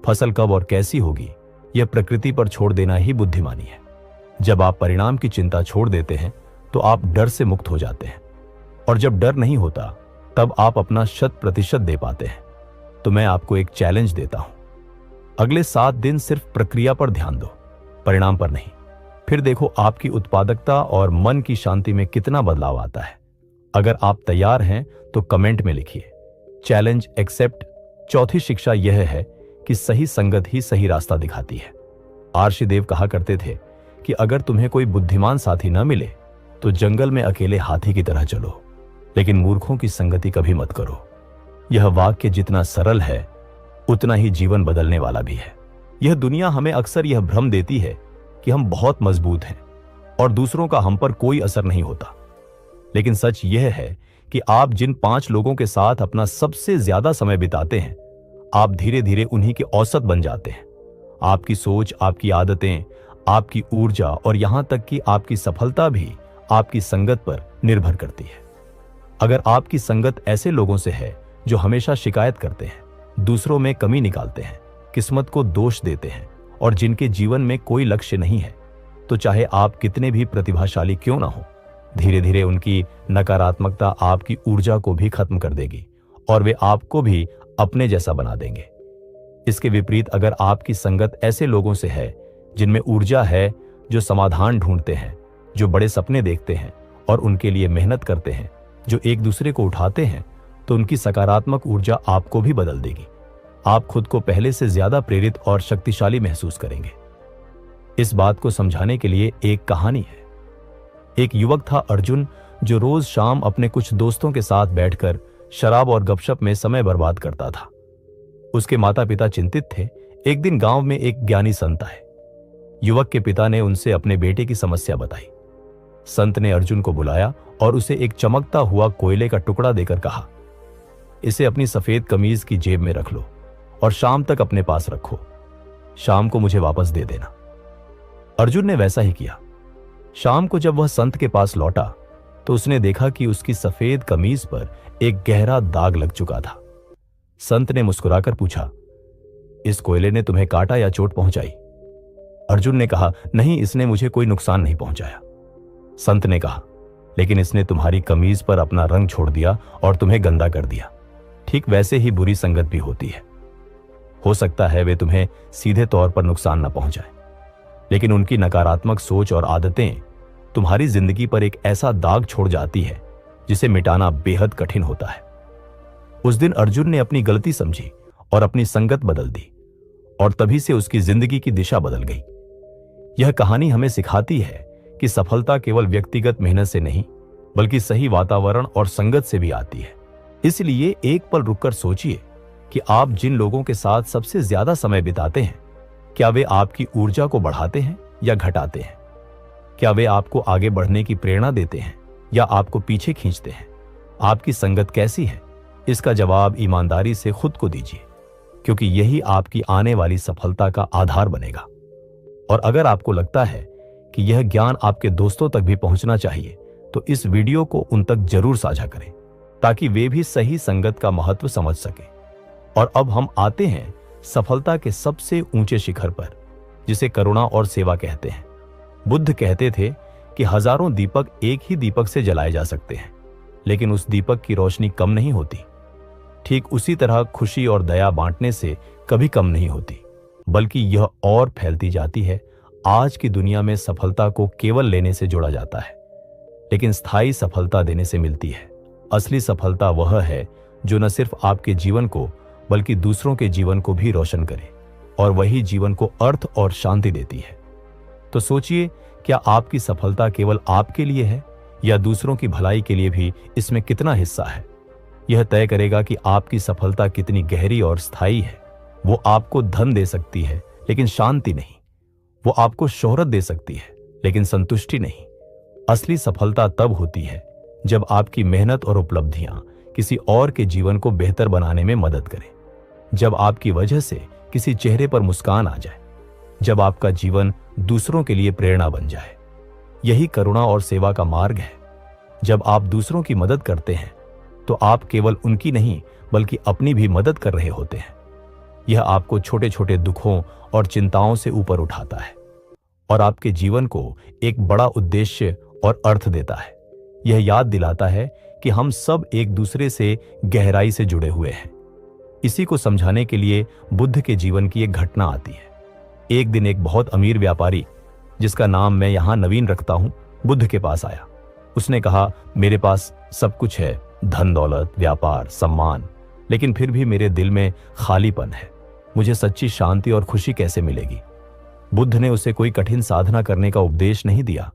S1: फसल कब और कैसी होगी, यह प्रकृति पर छोड़ देना ही बुद्धिमानी है। जब आप परिणाम की चिंता छोड़ देते हैं तो आप डर से मुक्त हो जाते हैं, और जब डर नहीं होता तब आप अपना 100% दे पाते हैं। तो मैं आपको एक चैलेंज देता हूं, अगले 7 दिन सिर्फ प्रक्रिया पर ध्यान दो, परिणाम पर नहीं। फिर देखो आपकी उत्पादकता और मन की शांति में कितना बदलाव आता है। अगर आप तैयार हैं तो कमेंट में लिखिए, चैलेंज एक्सेप्ट। चौथी शिक्षा यह है कि सही संगत ही सही रास्ता दिखाती है। आर्षदेव कहा करते थे कि अगर तुम्हें कोई बुद्धिमान साथी न मिले तो जंगल में अकेले हाथी की तरह चलो, लेकिन मूर्खों की संगति कभी मत करो। यह वाक्य जितना सरल है उतना ही जीवन बदलने वाला भी है। यह दुनिया हमें अक्सर यह भ्रम देती है कि हम बहुत मजबूत हैं और दूसरों का हम पर कोई असर नहीं होता, लेकिन सच यह है कि आप जिन 5 लोगों के साथ अपना सबसे ज्यादा समय बिताते हैं, आप धीरे धीरे उन्हीं के औसत बन जाते हैं। आपकी सोच, आपकी आदतें, आपकी ऊर्जा और यहां तक कि आपकी सफलता भी आपकी संगत पर निर्भर करती है। अगर आपकी संगत ऐसे लोगों से है जो हमेशा शिकायत करते हैं, दूसरों में कमी निकालते हैं, किस्मत को दोष देते हैं और जिनके जीवन में कोई लक्ष्य नहीं है, तो चाहे आप कितने भी प्रतिभाशाली क्यों ना हो, धीरे धीरे उनकी नकारात्मकता आपकी ऊर्जा को भी खत्म कर देगी और वे आपको भी अपने जैसा बना देंगे। इसके विपरीत अगर आपकी संगत ऐसे लोगों से है जिनमें ऊर्जा है, जो समाधान ढूंढते हैं, जो बड़े सपने देखते हैं और उनके लिए मेहनत करते हैं, जो एक दूसरे को उठाते हैं, तो उनकी सकारात्मक ऊर्जा आपको भी बदल देगी। आप खुद को पहले से ज्यादा प्रेरित और शक्तिशाली महसूस करेंगे। इस बात को समझाने के लिए एक कहानी है। एक युवक था अर्जुन, जो रोज शाम अपने कुछ दोस्तों के साथ बैठकर शराब और गपशप में समय बर्बाद करता था। उसके माता पिता चिंतित थे। एक दिन गांव में एक ज्ञानी संत आए। युवक के पिता ने उनसे अपने बेटे की समस्या बताई। संत ने अर्जुन को बुलाया और उसे एक चमकता हुआ कोयले का टुकड़ा देकर कहा, इसे अपनी सफेद कमीज की जेब में रख लो और शाम तक अपने पास रखो। शाम को मुझे वापस दे देना। अर्जुन ने वैसा ही किया। शाम को जब वह संत के पास लौटा तो उसने देखा कि उसकी सफेद कमीज पर एक गहरा दाग लग चुका था। संत ने मुस्कुराकर पूछा, इस कोयले ने तुम्हें काटा या चोट पहुंचाई? अर्जुन ने कहा, नहीं, इसने मुझे कोई नुकसान नहीं पहुंचाया। संत ने कहा, लेकिन इसने तुम्हारी कमीज पर अपना रंग छोड़ दिया और तुम्हें गंदा कर दिया। ठीक वैसे ही बुरी संगत भी होती है। हो सकता है वे तुम्हें सीधे तौर पर नुकसान न पहुंचाए, लेकिन उनकी नकारात्मक सोच और आदतें तुम्हारी जिंदगी पर एक ऐसा दाग छोड़ जाती है जिसे मिटाना बेहद कठिन होता है। उस दिन अर्जुन ने अपनी गलती समझी और अपनी संगत बदल दी, और तभी से उसकी जिंदगी की दिशा बदल गई। यह कहानी हमें सिखाती है कि सफलता केवल व्यक्तिगत मेहनत से नहीं, बल्कि सही वातावरण और संगत से भी आती है। इसलिए एक पल रुककर सोचिए कि आप जिन लोगों के साथ सबसे ज्यादा समय बिताते हैं, क्या वे आपकी ऊर्जा को बढ़ाते हैं या घटाते हैं? क्या वे आपको आगे बढ़ने की प्रेरणा देते हैं या आपको पीछे खींचते हैं? आपकी संगत कैसी है? इसका जवाब ईमानदारी से खुद को दीजिए, क्योंकि यही आपकी आने वाली सफलता का आधार बनेगा। और अगर आपको लगता है कि यह ज्ञान आपके दोस्तों तक भी पहुंचना चाहिए, तो इस वीडियो को उन तक जरूर साझा करें, ताकि वे भी सही संगत का महत्व समझ सकें। और अब हम आते हैं सफलता के सबसे ऊंचे शिखर पर, जिसे करुणा और सेवा कहते हैं। बुद्ध कहते थे कि हजारों दीपक एक ही दीपक से जलाए जा सकते हैं, लेकिन उस दीपक की रोशनी कम नहीं होती। ठीक उसी तरह खुशी और दया बांटने से कभी कम नहीं होती, बल्कि यह और फैलती जाती है। आज की दुनिया में सफलता को केवल लेने से जोड़ा जाता है, लेकिन स्थायी सफलता देने से मिलती है। असली सफलता वह है जो न सिर्फ आपके जीवन को, बल्कि दूसरों के जीवन को भी रोशन करे, और वही जीवन को अर्थ और शांति देती है। तो सोचिए, क्या आपकी सफलता केवल आपके लिए है या दूसरों की भलाई के लिए भी इसमें कितना हिस्सा है? यह तय करेगा कि आपकी सफलता कितनी गहरी और स्थायी है। वो आपको धन दे सकती है, लेकिन शांति नहीं। वो आपको शोहरत दे सकती है, लेकिन संतुष्टि नहीं। असली सफलता तब होती है जब आपकी मेहनत और उपलब्धियां किसी और के जीवन को बेहतर बनाने में मदद करें, जब आपकी वजह से किसी चेहरे पर मुस्कान आ जाए, जब आपका जीवन दूसरों के लिए प्रेरणा बन जाए। यही करुणा और सेवा का मार्ग है। जब आप दूसरों की मदद करते हैं, तो आप केवल उनकी नहीं, बल्कि अपनी भी मदद कर रहे होते हैं। यह आपको छोटे छोटे दुखों और चिंताओं से ऊपर उठाता है और आपके जीवन को एक बड़ा उद्देश्य और अर्थ देता है। यह याद दिलाता है कि हम सब एक दूसरे से गहराई से जुड़े हुए हैं। इसी को समझाने के लिए बुद्ध के जीवन की एक घटना आती है। एक दिन एक बहुत अमीर व्यापारी, जिसका नाम मैं यहां नवीन रखता हूं, बुद्ध के पास आया। उसने कहा, मेरे पास सब कुछ है, धन दौलत, व्यापार, सम्मान, लेकिन फिर भी मेरे दिल में खालीपन है। मुझे सच्ची शांति और खुशी कैसे मिलेगी? बुद्ध ने उसे कोई कठिन साधना करने का उपदेश नहीं दिया,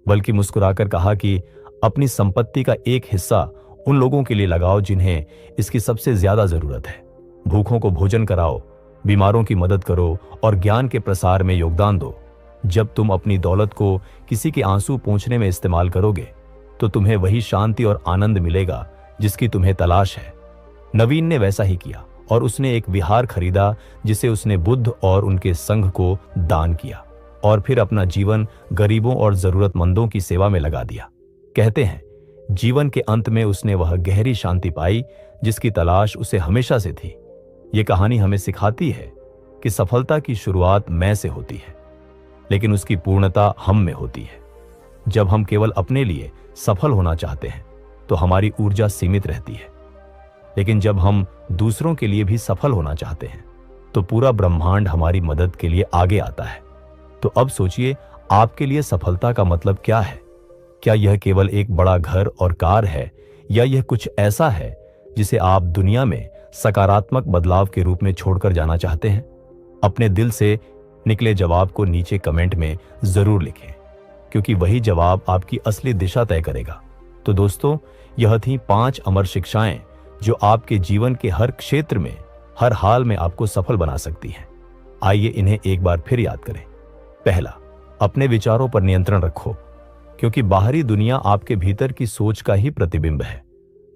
S1: बल्कि मुस्कुराकर कहा कि अपनी संपत्ति का एक हिस्सा उन लोगों के लिए लगाओ जिन्हें इसकी सबसे ज्यादा जरूरत है। भूखों को भोजन कराओ, बीमारों की मदद करो और ज्ञान के प्रसार में योगदान दो। जब तुम अपनी दौलत को किसी के आंसू पोंछने में इस्तेमाल करोगे, तो तुम्हें वही शांति और आनंद मिलेगा जिसकी तुम्हें तलाश है। नवीन ने वैसा ही किया और उसने एक विहार खरीदा, जिसे उसने बुद्ध और उनके संघ को दान किया, और फिर अपना जीवन गरीबों और जरूरतमंदों की सेवा में लगा दिया। कहते हैं, जीवन के अंत में उसने वह गहरी शांति पाई जिसकी तलाश उसे हमेशा से थी। ये कहानी हमें सिखाती है कि सफलता की शुरुआत मैं से होती है, लेकिन उसकी पूर्णता हम में होती है। जब हम केवल अपने लिए सफल होना चाहते हैं, तो हमारी ऊर्जा सीमित रहती है, लेकिन जब हम दूसरों के लिए भी सफल होना चाहते हैं, तो पूरा ब्रह्मांड हमारी मदद के लिए आगे आता है। तो अब सोचिए, आपके लिए सफलता का मतलब क्या है? क्या यह केवल एक बड़ा घर और कार है, या यह कुछ ऐसा है जिसे आप दुनिया में सकारात्मक बदलाव के रूप में छोड़कर जाना चाहते हैं? अपने दिल से निकले जवाब को नीचे कमेंट में जरूर लिखें, क्योंकि वही जवाब आपकी असली दिशा तय करेगा। तो दोस्तों, यह थी 5 अमर शिक्षाएं जो आपके जीवन के हर क्षेत्र में, हर हाल में आपको सफल बना सकती हैं। आइए इन्हें एक बार फिर याद करें। पहला, अपने विचारों पर नियंत्रण रखो, क्योंकि बाहरी दुनिया आपके भीतर की सोच का ही प्रतिबिंब है।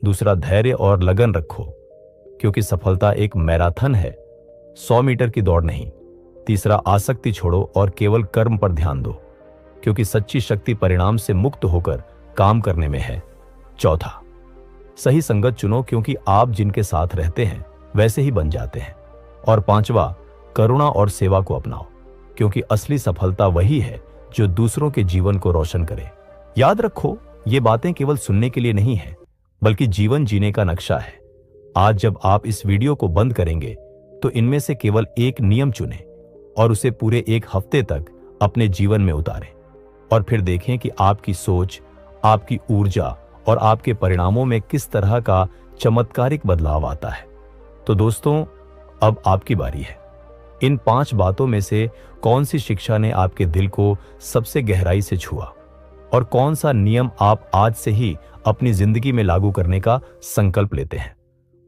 S1: दूसरा, धैर्य और लगन रखो, क्योंकि सफलता एक मैराथन है, 100 मीटर की दौड़ नहीं। तीसरा, आसक्ति छोड़ो और केवल कर्म पर ध्यान दो, क्योंकि सच्ची शक्ति परिणाम से मुक्त होकर काम करने में है। चौथा, सही संगत चुनो, क्योंकि आप जिनके साथ रहते हैं वैसे ही बन जाते हैं। और पांचवा, करुणा और सेवा को अपनाओ, क्योंकि असली सफलता वही है जो दूसरों के जीवन को रोशन करे। याद रखो, ये बातें केवल सुनने के लिए नहीं है, बल्कि जीवन जीने का नक्शा है। आज जब आप इस वीडियो को बंद करेंगे तो इनमें से केवल एक नियम चुनें और उसे पूरे 1 हफ्ते तक अपने जीवन में उतारें, और फिर देखें कि आपकी सोच, आपकी ऊर्जा और आपके परिणामों में किस तरह का चमत्कारिक बदलाव आता है। तो दोस्तों, अब आपकी बारी है। इन 5 बातों में से कौन सी शिक्षा ने आपके दिल को सबसे गहराई से छुआ, और कौन सा नियम आप आज से ही अपनी जिंदगी में लागू करने का संकल्प लेते हैं?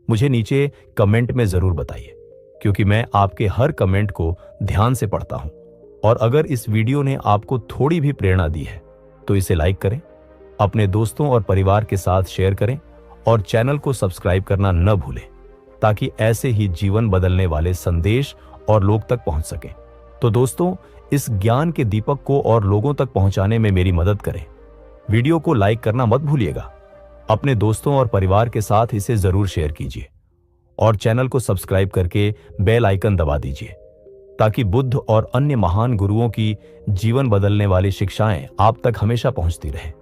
S1: मुझे नीचे कमेंट में जरूर बताइए, क्योंकि मैं आपके हर कमेंट को ध्यान से पढ़ता हूं। और अगर इस वीडियो ने आपको थोड़ी भी प्रेरणा दी है तो इसे लाइक करें, अपने दोस्तों और परिवार के साथ शेयर करें, और चैनल को सब्सक्राइब करना न भूलें, ताकि ऐसे ही जीवन बदलने वाले संदेश और लोग तक पहुंच सकें। तो दोस्तों, इस ज्ञान के दीपक को और लोगों तक पहुंचाने में मेरी मदद करें। वीडियो को लाइक करना मत भूलिएगा। अपने दोस्तों और परिवार के साथ इसे जरूर शेयर कीजिए, और चैनल को सब्सक्राइब करके बेल आइकन दबा दीजिए, ताकि बुद्ध और अन्य महान गुरुओं की जीवन बदलने वाली शिक्षाएं आप तक हमेशा पहुंचती रहें।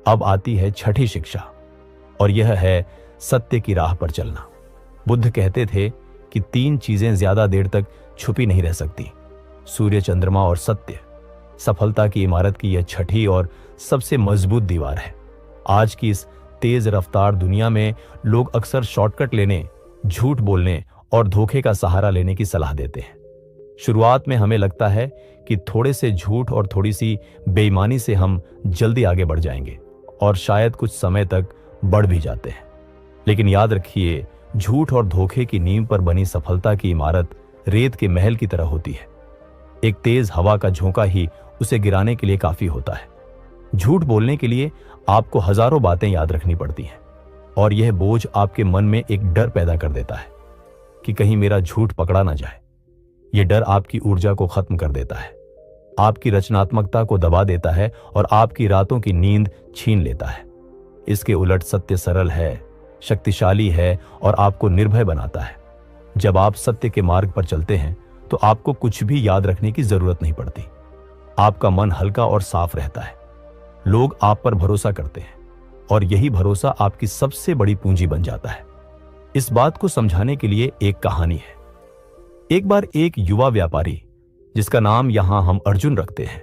S1: अब आती है छठी शिक्षा, और यह है सत्य की राह पर चलना। बुद्ध कहते थे कि 3 चीजें ज्यादा देर तक छुपी नहीं रह सकती: सूर्य, चंद्रमा और सत्य। सफलता की इमारत की यह छठी और सबसे मजबूत दीवार है। आज की इस तेज रफ्तार दुनिया में लोग अक्सर शॉर्टकट लेने, झूठ बोलने और धोखे का सहारा लेने की सलाह देते हैं। शुरुआत में हमें लगता है कि थोड़े से झूठ और थोड़ी सी बेईमानी से हम जल्दी आगे बढ़ जाएंगे, और शायद कुछ समय तक बढ़ भी जाते हैं। लेकिन याद रखिए, झूठ और धोखे की नींव पर बनी सफलता की इमारत रेत के महल की तरह होती है। एक तेज हवा का झोंका ही उसे गिराने के लिए काफी होता है। झूठ बोलने के लिए आपको हजारों बातें याद रखनी पड़ती हैं, और यह बोझ आपके मन में एक डर पैदा कर देता है कि कहीं मेरा झूठ पकड़ा ना जाए। यह डर आपकी ऊर्जा को खत्म कर देता है, आपकी रचनात्मकता को दबा देता है और आपकी रातों की नींद छीन लेता है। इसके उलट सत्य सरल है, शक्तिशाली है और आपको निर्भय बनाता है। जब आप सत्य के मार्ग पर चलते हैं तो आपको कुछ भी याद रखने की जरूरत नहीं पड़ती। आपका मन हल्का और साफ रहता है। लोग आप पर भरोसा करते हैं, और यही भरोसा आपकी सबसे बड़ी पूंजी बन जाता है। इस बात को समझाने के लिए एक कहानी है। एक बार एक युवा व्यापारी, जिसका नाम यहां हम अर्जुन रखते हैं,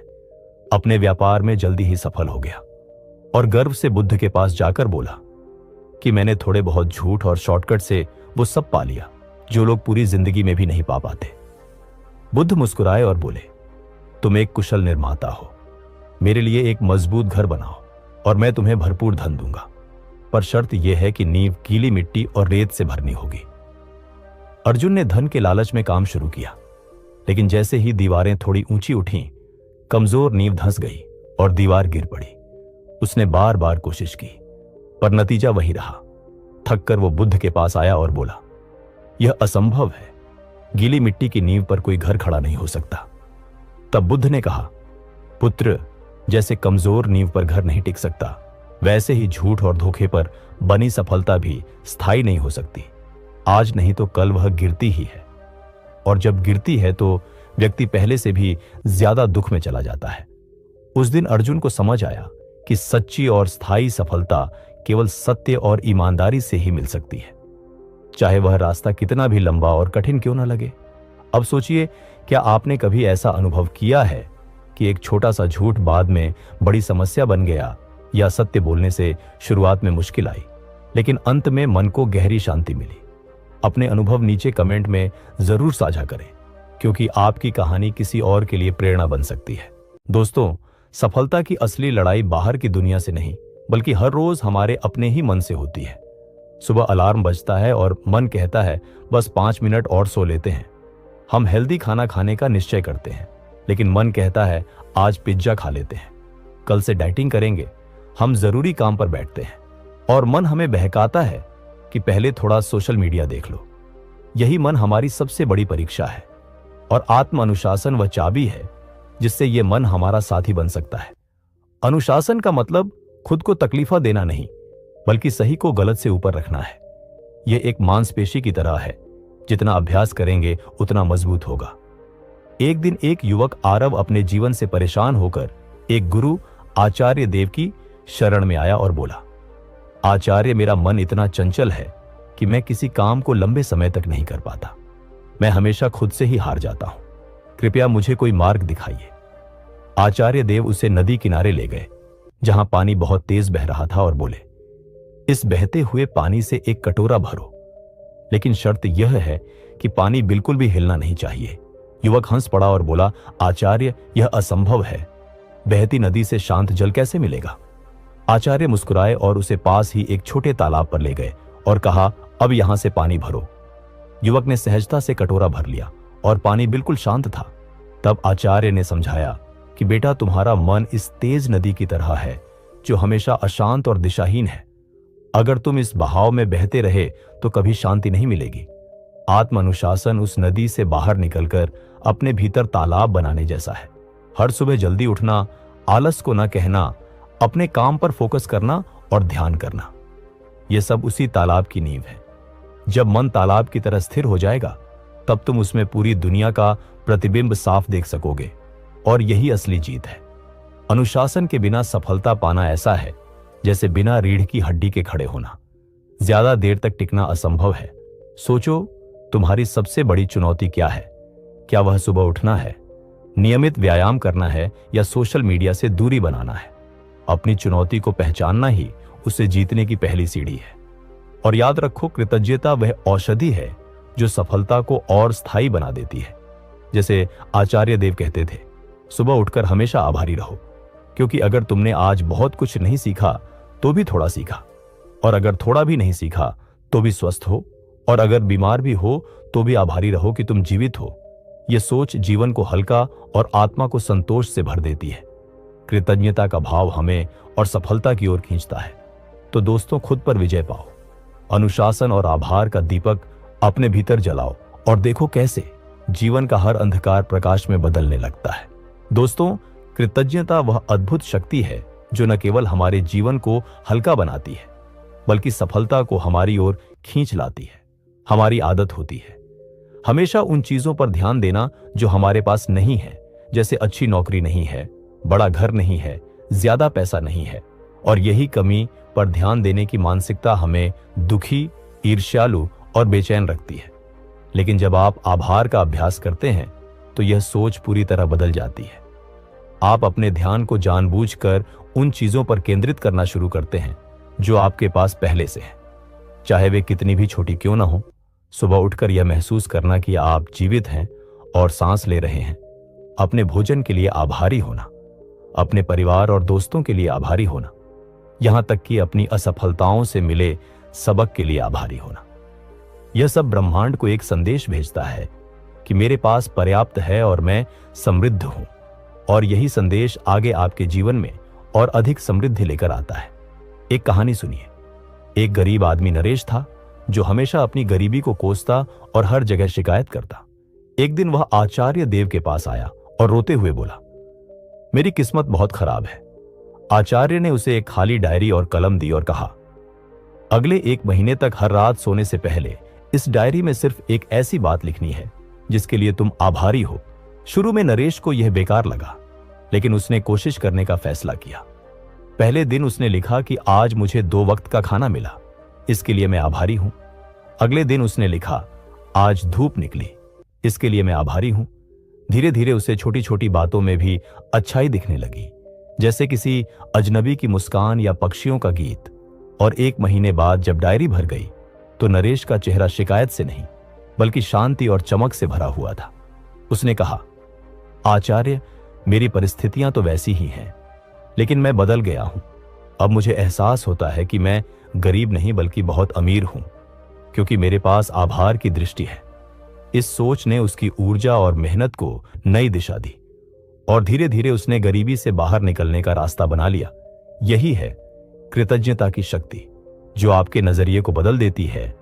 S1: अपने व्यापार में जल्दी ही सफल हो गया, और गर्व से बुद्ध के पास जाकर बोला कि मैंने थोड़े बहुत झूठ और शॉर्टकट से वो सब पा लिया जो लोग पूरी जिंदगी में भी नहीं पा पाते। बुद्ध मुस्कुराए और बोले, तुम एक कुशल निर्माता हो, मेरे लिए एक मजबूत घर बनाओ और मैं तुम्हें भरपूर धन दूंगा, पर शर्त यह है कि नींव गीली मिट्टी और रेत से भरनी होगी। अर्जुन ने धन के लालच में काम शुरू किया, लेकिन जैसे ही दीवारें थोड़ी ऊंची उठीं, कमजोर नींव धंस गई और दीवार गिर पड़ी। उसने बार बार कोशिश की, पर नतीजा वही रहा। थक कर वो बुद्ध के पास आया और बोला, यह असंभव है, गीली मिट्टी की नींव पर कोई घर खड़ा नहीं हो सकता। तब बुद्ध ने कहा, पुत्र, जैसे कमजोर नींव पर घर नहीं टिक सकता, वैसे ही झूठ और धोखे पर बनी सफलता भी स्थायी नहीं हो सकती। आज नहीं तो कल वह गिरती ही है, और जब गिरती है तो व्यक्ति पहले से भी ज्यादा दुख में चला जाता है। उस दिन अर्जुन को समझ आया कि सच्ची और स्थायी सफलता केवल सत्य और ईमानदारी से ही मिल सकती है, चाहे वह रास्ता कितना भी लंबा और कठिन क्यों न लगे। अब सोचिए, क्या आपने कभी ऐसा अनुभव किया है कि एक छोटा सा झूठ बाद में बड़ी समस्या बन गया, या सत्य बोलने से शुरुआत में मुश्किल आई, लेकिन अंत में मन को गहरी शांति मिली? अपने अनुभव नीचे कमेंट में जरूर साझा करें, क्योंकि आपकी कहानी किसी और के लिए प्रेरणा बन सकती है। दोस्तों, सफलता की असली लड़ाई बाहर की दुनिया से नहीं, बल्कि हर रोज हमारे अपने ही मन से होती है। सुबह अलार्म बजता है और मन कहता है बस 5 मिनट और सो लेते हैं। हम हेल्दी खाना खाने का निश्चय करते हैं, लेकिन मन कहता है आज पिज्जा खा लेते हैं। कल से डाइटिंग करेंगे, हम जरूरी काम पर बैठते हैं और मन हमें बहकाता है कि पहले थोड़ा सोशल मीडिया देख लो। यही मन हमारी सबसे बड़ी परीक्षा है और आत्म अनुशासन वह चाबी है जिससे यह मन हमारा साथी बन सकता है। अनुशासन का मतलब खुद को तकलीफा देना नहीं, बल्कि सही को गलत से ऊपर रखना है। यह एक मांसपेशी की तरह है, जितना अभ्यास करेंगे उतना मजबूत होगा। एक दिन एक युवक आरव अपने जीवन से परेशान होकर एक गुरु आचार्य देव की शरण में आया और बोला, आचार्य, मेरा मन इतना चंचल है कि मैं किसी काम को लंबे समय तक नहीं कर पाता। मैं हमेशा खुद से ही हार जाता हूं। कृपया मुझे कोई मार्ग दिखाइए। आचार्य देव उसे नदी किनारे ले गए, जहां पानी बहुत तेज बह रहा था, और बोले, इस बहते हुए पानी से एक कटोरा भरो, लेकिन शर्त यह है कि पानी बिल्कुल भी हिलना नहीं चाहिए। युवक हंस पड़ा और बोला, आचार्य, यह असंभव है। बहती नदी से शांत जल कैसे मिलेगा? आचार्य मुस्कुराए और उसे पास ही एक छोटे तालाब पर ले गए और कहा, अब यहां से पानी भरो। युवक ने सहजता से कटोरा भर लिया और पानी बिल्कुल शांत था। तब आचार्य ने समझाया कि बेटा, तुम्हारा मन इस तेज नदी की तरह है जो हमेशा अशांत और दिशाहीन है। अगर तुम इस बहाव में बहते रहे तो कभी शांति नहीं मिलेगी। आत्म अनुशासन उस नदी से बाहर निकलकर अपने भीतर तालाब बनाने जैसा है। हर सुबह जल्दी उठना, आलस को न कहना, अपने काम पर फोकस करना और ध्यान करना, यह सब उसी तालाब की नींव है। जब मन तालाब की तरह स्थिर हो जाएगा, तब तुम उसमें पूरी दुनिया का प्रतिबिंब साफ देख सकोगे, और यही असली जीत है। अनुशासन के बिना सफलता पाना ऐसा है जैसे बिना रीढ़ की हड्डी के खड़े होना। ज्यादा देर तक टिकना असंभव है। सोचो, तुम्हारी सबसे बड़ी चुनौती क्या है? क्या वह सुबह उठना है, नियमित व्यायाम करना है, या सोशल मीडिया से दूरी बनाना है? अपनी चुनौती को पहचानना ही उसे जीतने की पहली सीढ़ी है। और याद रखो, कृतज्ञता वह औषधि है जो सफलता को और स्थायी बना देती है। जैसे आचार्य देव कहते थे, सुबह उठकर हमेशा आभारी रहो, क्योंकि अगर तुमने आज बहुत कुछ नहीं सीखा तो भी थोड़ा सीखा, और अगर थोड़ा भी नहीं सीखा तो भी स्वस्थ हो, और अगर बीमार भी हो तो भी आभारी रहो कि तुम जीवित हो। यह सोच जीवन को हल्का और आत्मा को संतोष से भर देती है। कृतज्ञता का भाव हमें और सफलता की ओर खींचता है। तो दोस्तों, खुद पर विजय पाओ, अनुशासन और आभार का दीपक अपने भीतर जलाओ, और देखो कैसे जीवन का हर अंधकार प्रकाश में बदलने लगता है। दोस्तों, कृतज्ञता वह अद्भुत शक्ति है जो न केवल हमारे जीवन को हल्का बनाती है, बल्कि सफलता को हमारी ओर खींच लाती है। हमारी आदत होती है हमेशा उन चीजों पर ध्यान देना जो हमारे पास नहीं है, जैसे अच्छी नौकरी नहीं है, बड़ा घर नहीं है, ज्यादा पैसा नहीं है, और यही कमी पर ध्यान देने की मानसिकता हमें दुखी, ईर्ष्यालु और बेचैन रखती है। लेकिन जब आप आभार का अभ्यास करते हैं तो यह सोच पूरी तरह बदल जाती है। आप अपने ध्यान को जानबूझकर उन चीजों पर केंद्रित करना शुरू करते हैं जो आपके पास पहले से है, चाहे वे कितनी भी छोटी क्यों ना हो। सुबह उठकर यह महसूस करना कि आप जीवित हैं और सांस ले रहे हैं, अपने भोजन के लिए आभारी होना, अपने परिवार और दोस्तों के लिए आभारी होना, यहां तक कि अपनी असफलताओं से मिले सबक के लिए आभारी होना। यह सब ब्रह्मांड को एक संदेश भेजता है कि मेरे पास पर्याप्त है और मैं समृद्ध हूं, और यही संदेश आगे आपके जीवन में और अधिक समृद्धि लेकर आता है। एक कहानी सुनिए। एक गरीब आदमी नरेश था जो हमेशा अपनी गरीबी को कोसता और हर जगह शिकायत करता। एक दिन वह आचार्य देव के पास आया और रोते हुए बोला, मेरी किस्मत बहुत खराब है। आचार्य ने उसे एक खाली डायरी और कलम दी और कहा, अगले 1 महीने तक हर रात सोने से पहले इस डायरी में सिर्फ एक ऐसी बात लिखनी है जिसके लिए तुम आभारी हो। शुरू में नरेश को यह बेकार लगा, लेकिन उसने कोशिश करने का फैसला किया। पहले दिन उसने लिखा कि आज मुझे 2 वक्त का खाना मिला, इसके लिए मैं आभारी हूं। अगले दिन उसने लिखा, आज धूप निकली, इसके लिए मैं आभारी हूं। धीरे धीरे उसे छोटी छोटी बातों में भी अच्छाई दिखने लगी, जैसे किसी अजनबी की मुस्कान या पक्षियों का गीत। और 1 महीने बाद जब डायरी भर गई तो नरेश का चेहरा शिकायत से नहीं बल्कि शांति और चमक से भरा हुआ था। उसने कहा, आचार्य, मेरी परिस्थितियां तो वैसी ही हैं, लेकिन मैं बदल गया हूं। अब मुझे एहसास होता है कि मैं गरीब नहीं बल्कि बहुत अमीर हूं, क्योंकि मेरे पास आभार की दृष्टि है। इस सोच ने उसकी ऊर्जा और मेहनत को नई दिशा दी, और धीरे धीरे उसने गरीबी से बाहर निकलने का रास्ता बना लिया। यही है कृतज्ञता की शक्ति, जो आपके नजरिए को बदल देती है,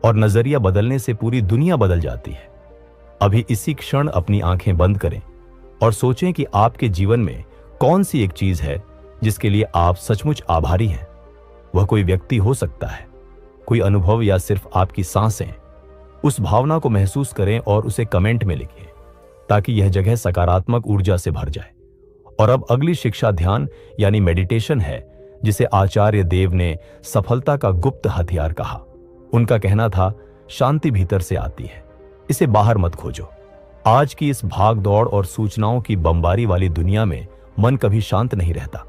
S1: और नजरिया बदलने से पूरी दुनिया बदल जाती है। अभी इसी क्षण अपनी आंखें बंद करें और सोचें कि आपके जीवन में कौन सी एक चीज है जिसके लिए आप सचमुच आभारी हैं। वह कोई व्यक्ति हो सकता है, कोई अनुभव, या सिर्फ आपकी सांसें। उस भावना को महसूस करें और उसे कमेंट में लिखें, ताकि यह जगह सकारात्मक ऊर्जा से भर जाए। और अब अगली शिक्षा ध्यान यानी मेडिटेशन है, जिसे आचार्य देव ने सफलता का गुप्त हथियार कहा। उनका कहना था, शांति भीतर से आती है, इसे बाहर मत खोजो। आज की इस भाग दौड़ और सूचनाओं की बमबारी वाली दुनिया में मन कभी शांत नहीं रहता।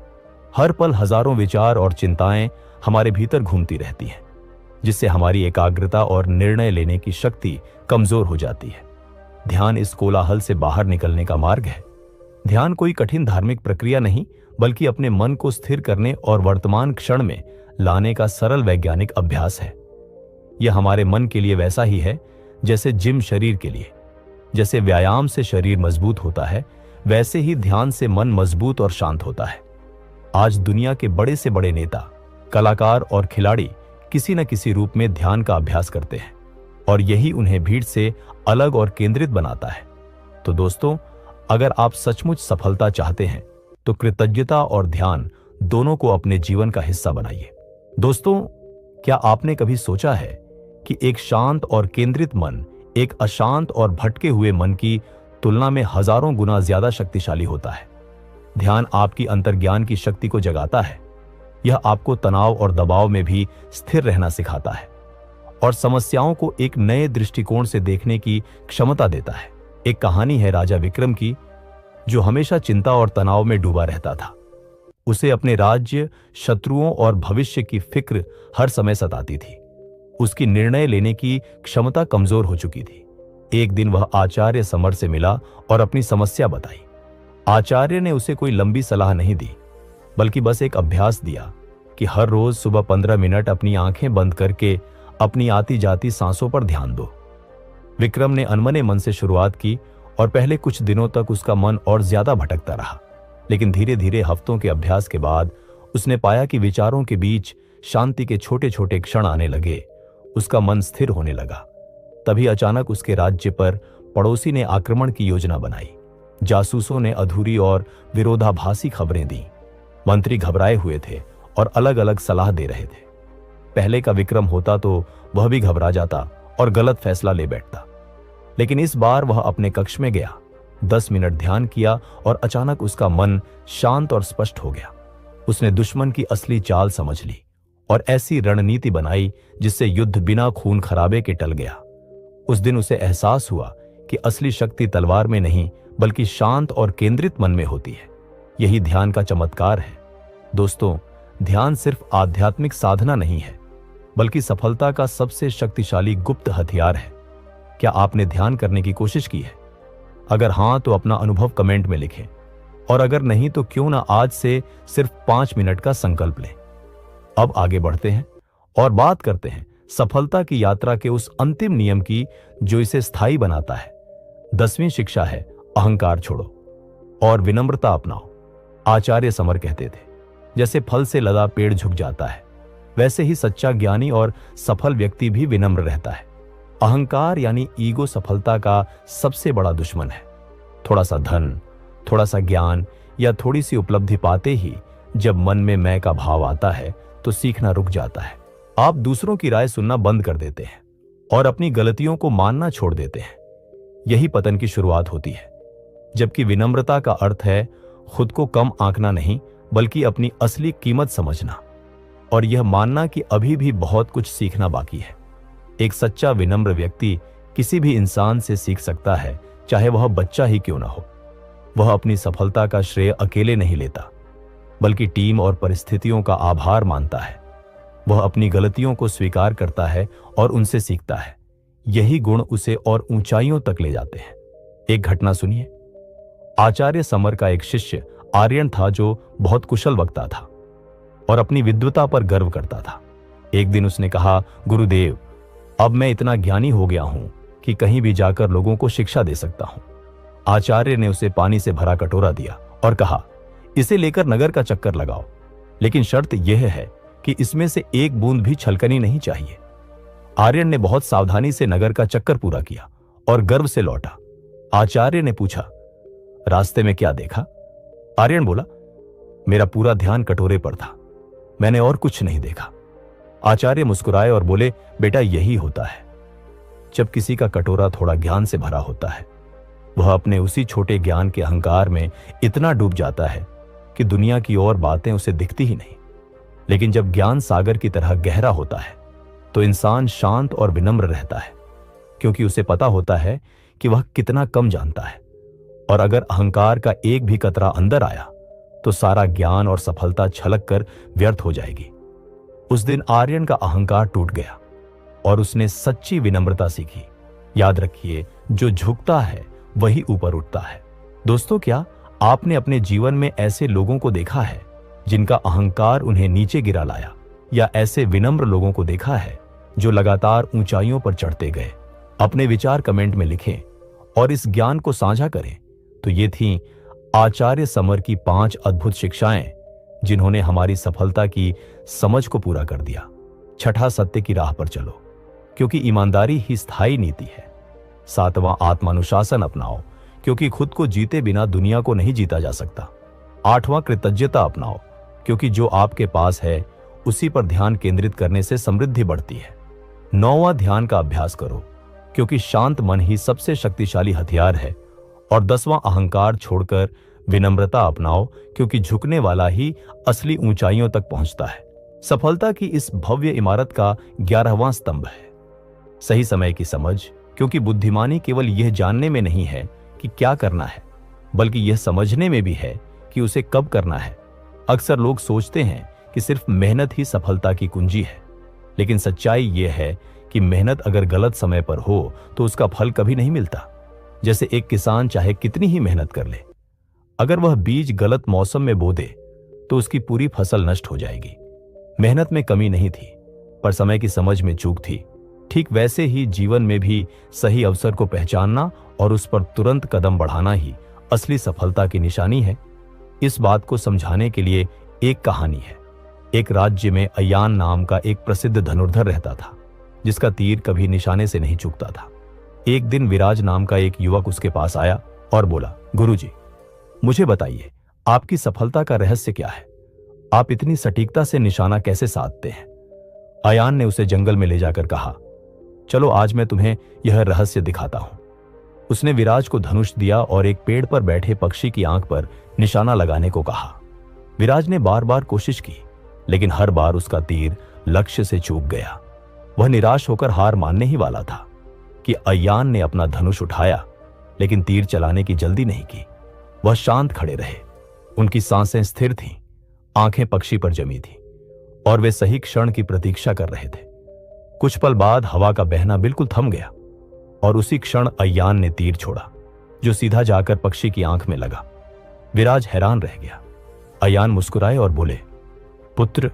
S1: हर पल हजारों विचार और चिंताएं हमारे भीतर घूमती रहती हैं, जिससे हमारी एकाग्रता और निर्णय लेने की शक्ति कमजोर हो जाती है। ध्यान इस कोलाहल से बाहर निकलने का मार्ग है। ध्यान कोई कठिन धार्मिक प्रक्रिया नहीं, बल्कि अपने मन को स्थिर करने और वर्तमान क्षण में लाने का सरल वैज्ञानिक अभ्यास है। यह हमारे मन के लिए वैसा ही है जैसे जिम शरीर के लिए। जैसे व्यायाम से शरीर मजबूत होता है, वैसे ही ध्यान से मन मजबूत और शांत होता है। आज दुनिया के बड़े से बड़े नेता, कलाकार और खिलाड़ी किसी न किसी रूप में ध्यान का अभ्यास करते हैं, और यही उन्हें भीड़ से अलग और केंद्रित बनाता है। तो दोस्तों, अगर आप सचमुच सफलता चाहते हैं तो कृतज्ञता और ध्यान दोनों को अपने जीवन का हिस्सा बनाइए। दोस्तों, क्या आपने कभी सोचा है कि एक शांत और केंद्रित मन एक अशांत और भटके हुए मन की तुलना में हजारों गुना ज्यादा शक्तिशाली होता है। ध्यान आपकी अंतर्ज्ञान की शक्ति को जगाता है। यह आपको तनाव और दबाव में भी स्थिर रहना सिखाता है, और समस्याओं को एक नए दृष्टिकोण से देखने की क्षमता देता है। एक कहानी है राजा विक्रम की, जो हमेशा चिंता और तनाव में डूबा रहता था। उसे अपने राज्य, शत्रुओं और भविष्य की फिक्र हर समय सताती थी। उसकी निर्णय लेने की क्षमता कमजोर हो चुकी थी। एक दिन वह आचार्य समर से मिला और अपनी समस्या बताई। आचार्य ने उसे कोई लंबी सलाह नहीं दी, बल्कि बस एक अभ्यास दिया कि हर रोज सुबह 15 मिनट अपनी आंखें बंद करके अपनी आती जाती सांसों पर ध्यान दो। विक्रम ने अनमने मन से शुरुआत की, और पहले कुछ दिनों तक उसका मन और ज्यादा भटकता रहा। लेकिन धीरे धीरे हफ्तों के अभ्यास के बाद उसने पाया कि विचारों के बीच शांति के छोटे छोटे क्षण आने लगे। उसका मन स्थिर होने लगा। तभी अचानक उसके राज्य पर पड़ोसी ने आक्रमण की योजना बनाई। जासूसों ने अधूरी और विरोधाभासी खबरें दी। मंत्री घबराए हुए थे और अलग अलग सलाह दे रहे थे। पहले का विक्रम होता तो वह भी घबरा जाता और गलत फैसला ले बैठता। लेकिन इस बार वह अपने कक्ष में गया, 10 मिनट ध्यान किया, और अचानक उसका मन शांत और स्पष्ट हो गया। उसने दुश्मन की असली चाल समझ ली और ऐसी रणनीति बनाई जिससे युद्ध बिना खून खराबे के टल गया। उस दिन उसे एहसास हुआ कि असली शक्ति तलवार में नहीं, बल्कि शांत और केंद्रित मन में होती है। यही ध्यान का चमत्कार है। दोस्तों, ध्यान सिर्फ आध्यात्मिक साधना नहीं है, बल्कि सफलता का सबसे शक्तिशाली गुप्त हथियार है। क्या आपने ध्यान करने की कोशिश की है? अगर हां, तो अपना अनुभव कमेंट में लिखें, और अगर नहीं तो क्यों ना आज से सिर्फ 5 मिनट का संकल्प लें। अब आगे बढ़ते हैं और बात करते हैं सफलता की यात्रा के उस अंतिम नियम की जो इसे स्थायी बनाता है। 10वीं शिक्षा है, अहंकार छोड़ो और विनम्रता अपनाओ। आचार्य समर कहते थे, जैसे फल से लदा पेड़ झुक जाता है, वैसे ही सच्चा ज्ञानी और सफल व्यक्ति भी विनम्र रहता है। अहंकार यानी ईगो सफलता का सबसे बड़ा दुश्मन है। थोड़ा सा धन, थोड़ा सा ज्ञान या थोड़ी सी उपलब्धि पाते ही जब मन में मैं का भाव आता है तो सीखना रुक जाता है। आप दूसरों की राय सुनना बंद कर देते हैं और अपनी गलतियों को मानना छोड़ देते हैं। यही पतन की शुरुआत होती है। जबकि विनम्रता का अर्थ है खुद को कम आंकना नहीं, बल्कि अपनी असली कीमत समझना और यह मानना कि अभी भी बहुत कुछ सीखना बाकी है। एक सच्चा विनम्र व्यक्ति किसी भी इंसान से सीख सकता है, चाहे वह बच्चा ही क्यों ना हो। वह अपनी सफलता का श्रेय अकेले नहीं लेता, बल्कि टीम और परिस्थितियों का आभार मानता है। वह अपनी गलतियों को स्वीकार करता है और उनसे सीखता है। यही गुण उसे और ऊंचाइयों तक ले जाते हैं। एक घटना सुनिए। आचार्य समर का एक शिष्य आर्यन था जो बहुत कुशल वक्ता था और अपनी विद्वता पर गर्व करता था। एक दिन उसने कहा, गुरुदेव, अब मैं इतना ज्ञानी हो गया हूं कि कहीं भी जाकर लोगों को शिक्षा दे सकता हूं। आचार्य ने उसे पानी से भरा कटोरा दिया और कहा, इसे लेकर नगर का चक्कर लगाओ, लेकिन शर्त यह है कि इसमें से एक बूंद भी छलकनी नहीं चाहिए। आर्यन ने बहुत सावधानी से नगर का चक्कर पूरा किया और गर्व से लौटा। आचार्य ने पूछा, रास्ते में क्या देखा? आर्यन बोला, मेरा पूरा ध्यान कटोरे पर था, मैंने और कुछ नहीं देखा। आचार्य मुस्कुराए और बोले, बेटा यही होता है जब किसी का कटोरा थोड़ा ज्ञान से भरा होता है। वह अपने उसी छोटे ज्ञान के अहंकार में इतना डूब जाता है कि दुनिया की और बातें उसे दिखती ही नहीं। लेकिन जब ज्ञान सागर की तरह गहरा होता है तो इंसान शांत और विनम्र रहता है, क्योंकि उसे पता होता है कि वह कितना कम जानता है। और अगर अहंकार का एक भी कतरा अंदर आया तो सारा ज्ञान और सफलता छलक कर व्यर्थ हो जाएगी। उस दिन आर्यन का अहंकार टूट गया और उसने सच्ची विनम्रता सीखी। याद रखिए, जो झुकता है वही ऊपर उठता है। दोस्तों, क्या आपने अपने जीवन में ऐसे लोगों को देखा है जिनका अहंकार उन्हें नीचे गिरा लाया, या ऐसे विनम्र लोगों को देखा है जो लगातार ऊंचाइयों पर चढ़ते गए? अपने विचार कमेंट में लिखें और इस ज्ञान को साझा करें। तो ये थी आचार्य समर की 5 अद्भुत शिक्षाएं जिन्होंने हमारी सफलता की समझ को पूरा कर दिया। छठा, सत्य की राह पर चलो, क्योंकि ईमानदारी ही स्थायी नीति है। 7वां, आत्मानुशासन अपनाओ, क्योंकि खुद को जीते बिना दुनिया को नहीं जीता जा सकता। 8वां, कृतज्ञता अपनाओ, क्योंकि जो आपके पास है उसी पर ध्यान केंद्रित करने से समृद्धि बढ़ती है। 9वां, ध्यान का अभ्यास करो, क्योंकि शांत मन ही सबसे शक्तिशाली हथियार है। और 10वां, अहंकार छोड़कर विनम्रता अपनाओ, क्योंकि झुकने वाला ही असली ऊंचाइयों तक पहुंचता है। सफलता की इस भव्य इमारत का 11वां स्तंभ है सही समय की समझ, क्योंकि बुद्धिमानी केवल यह जानने में नहीं है कि क्या करना है, बल्कि यह समझने में भी है कि उसे कब करना है। अक्सर लोग सोचते हैं कि सिर्फ मेहनत ही सफलता की कुंजी है, लेकिन सच्चाई यह है कि मेहनत अगर गलत समय पर हो तो उसका फल कभी नहीं मिलता। जैसे एक किसान चाहे कितनी ही मेहनत कर ले, अगर वह बीज गलत मौसम में बो दे तो उसकी पूरी फसल नष्ट हो जाएगी। मेहनत में कमी नहीं थी, पर समय की समझ में चूक थी। ठीक वैसे ही जीवन में भी सही अवसर को पहचानना और उस पर तुरंत कदम बढ़ाना ही असली सफलता की निशानी है। इस बात को समझाने के लिए एक कहानी है। एक राज्य में अयान नाम का एक प्रसिद्ध धनुर्धर रहता था, जिसका तीर कभी निशाने से नहीं चूकता था। एक दिन विराज नाम का एक युवक उसके पास आया और बोला, गुरुजी, मुझे बताइए, आपकी सफलता का रहस्य क्या है? आप इतनी सटीकता से निशाना कैसे साधते हैं? अयान ने उसे जंगल में ले जाकर कहा, चलो आज मैं तुम्हें यह रहस्य दिखाता हूं। उसने विराज को धनुष दिया और एक पेड़ पर बैठे पक्षी की आंख पर निशाना लगाने को कहा। विराज ने बार बार कोशिश की, लेकिन हर बार उसका तीर लक्ष्य से चूक गया। वह निराश होकर हार मानने ही वाला था कि अयान ने अपना धनुष उठाया, लेकिन तीर चलाने की जल्दी नहीं की। वह शांत खड़े रहे, उनकी सांसें स्थिर थीं, आंखें पक्षी पर जमी थीं और वे सही क्षण की प्रतीक्षा कर रहे थे। कुछ पल बाद हवा का बहना बिल्कुल थम गया और उसी क्षण अयान ने तीर छोड़ा, जो सीधा जाकर पक्षी की आंख में लगा। विराज हैरान रह गया। अयान मुस्कुराए और बोले, पुत्र,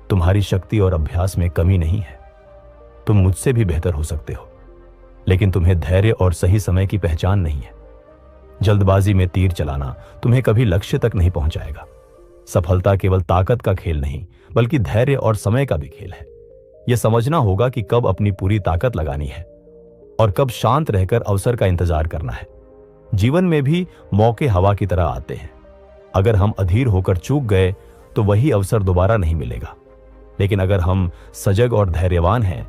S1: तुम्हारी शक्ति और अभ्यास में कमी नहीं है। तुम मुझसे भी बेहतर हो सकते हो, लेकिन तुम्हें धैर्य और सही समय की पहचान नहीं है। जल्दबाजी में तीर चलाना तुम्हें कभी लक्ष्य तक नहीं पहुंचाएगा। सफलता केवल ताकत का खेल नहीं, बल्कि धैर्य और समय का भी खेल है। यह समझना होगा कि कब अपनी पूरी ताकत लगानी है और कब शांत रहकर अवसर का इंतजार करना है। जीवन में भी मौके हवा की तरह आते हैं। अगर हम अधीर होकर चूक गए तो वही अवसर दोबारा नहीं मिलेगा, लेकिन अगर हम सजग और धैर्यवान हैं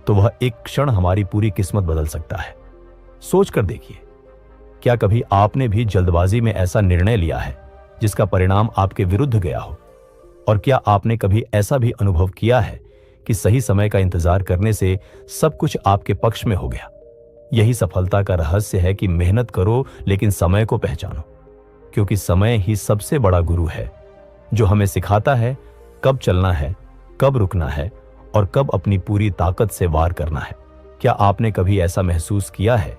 S1: तो वह एक क्षण हमारी पूरी किस्मत बदल सकता है। सोच कर देखिए, क्या कभी आपने भी जल्दबाजी में ऐसा निर्णय लिया है जिसका परिणाम आपके विरुद्ध गया हो? और क्या आपने कभी ऐसा भी अनुभव किया है कि सही समय का इंतजार करने से सब कुछ आपके पक्ष में हो गया? यही सफलता का रहस्य है कि मेहनत करो, लेकिन समय को पहचानो, क्योंकि समय ही सबसे बड़ा गुरु है, जो हमें सिखाता है कब चलना है, कब रुकना है और कब अपनी पूरी ताकत से वार करना है। क्या आपने कभी ऐसा महसूस किया है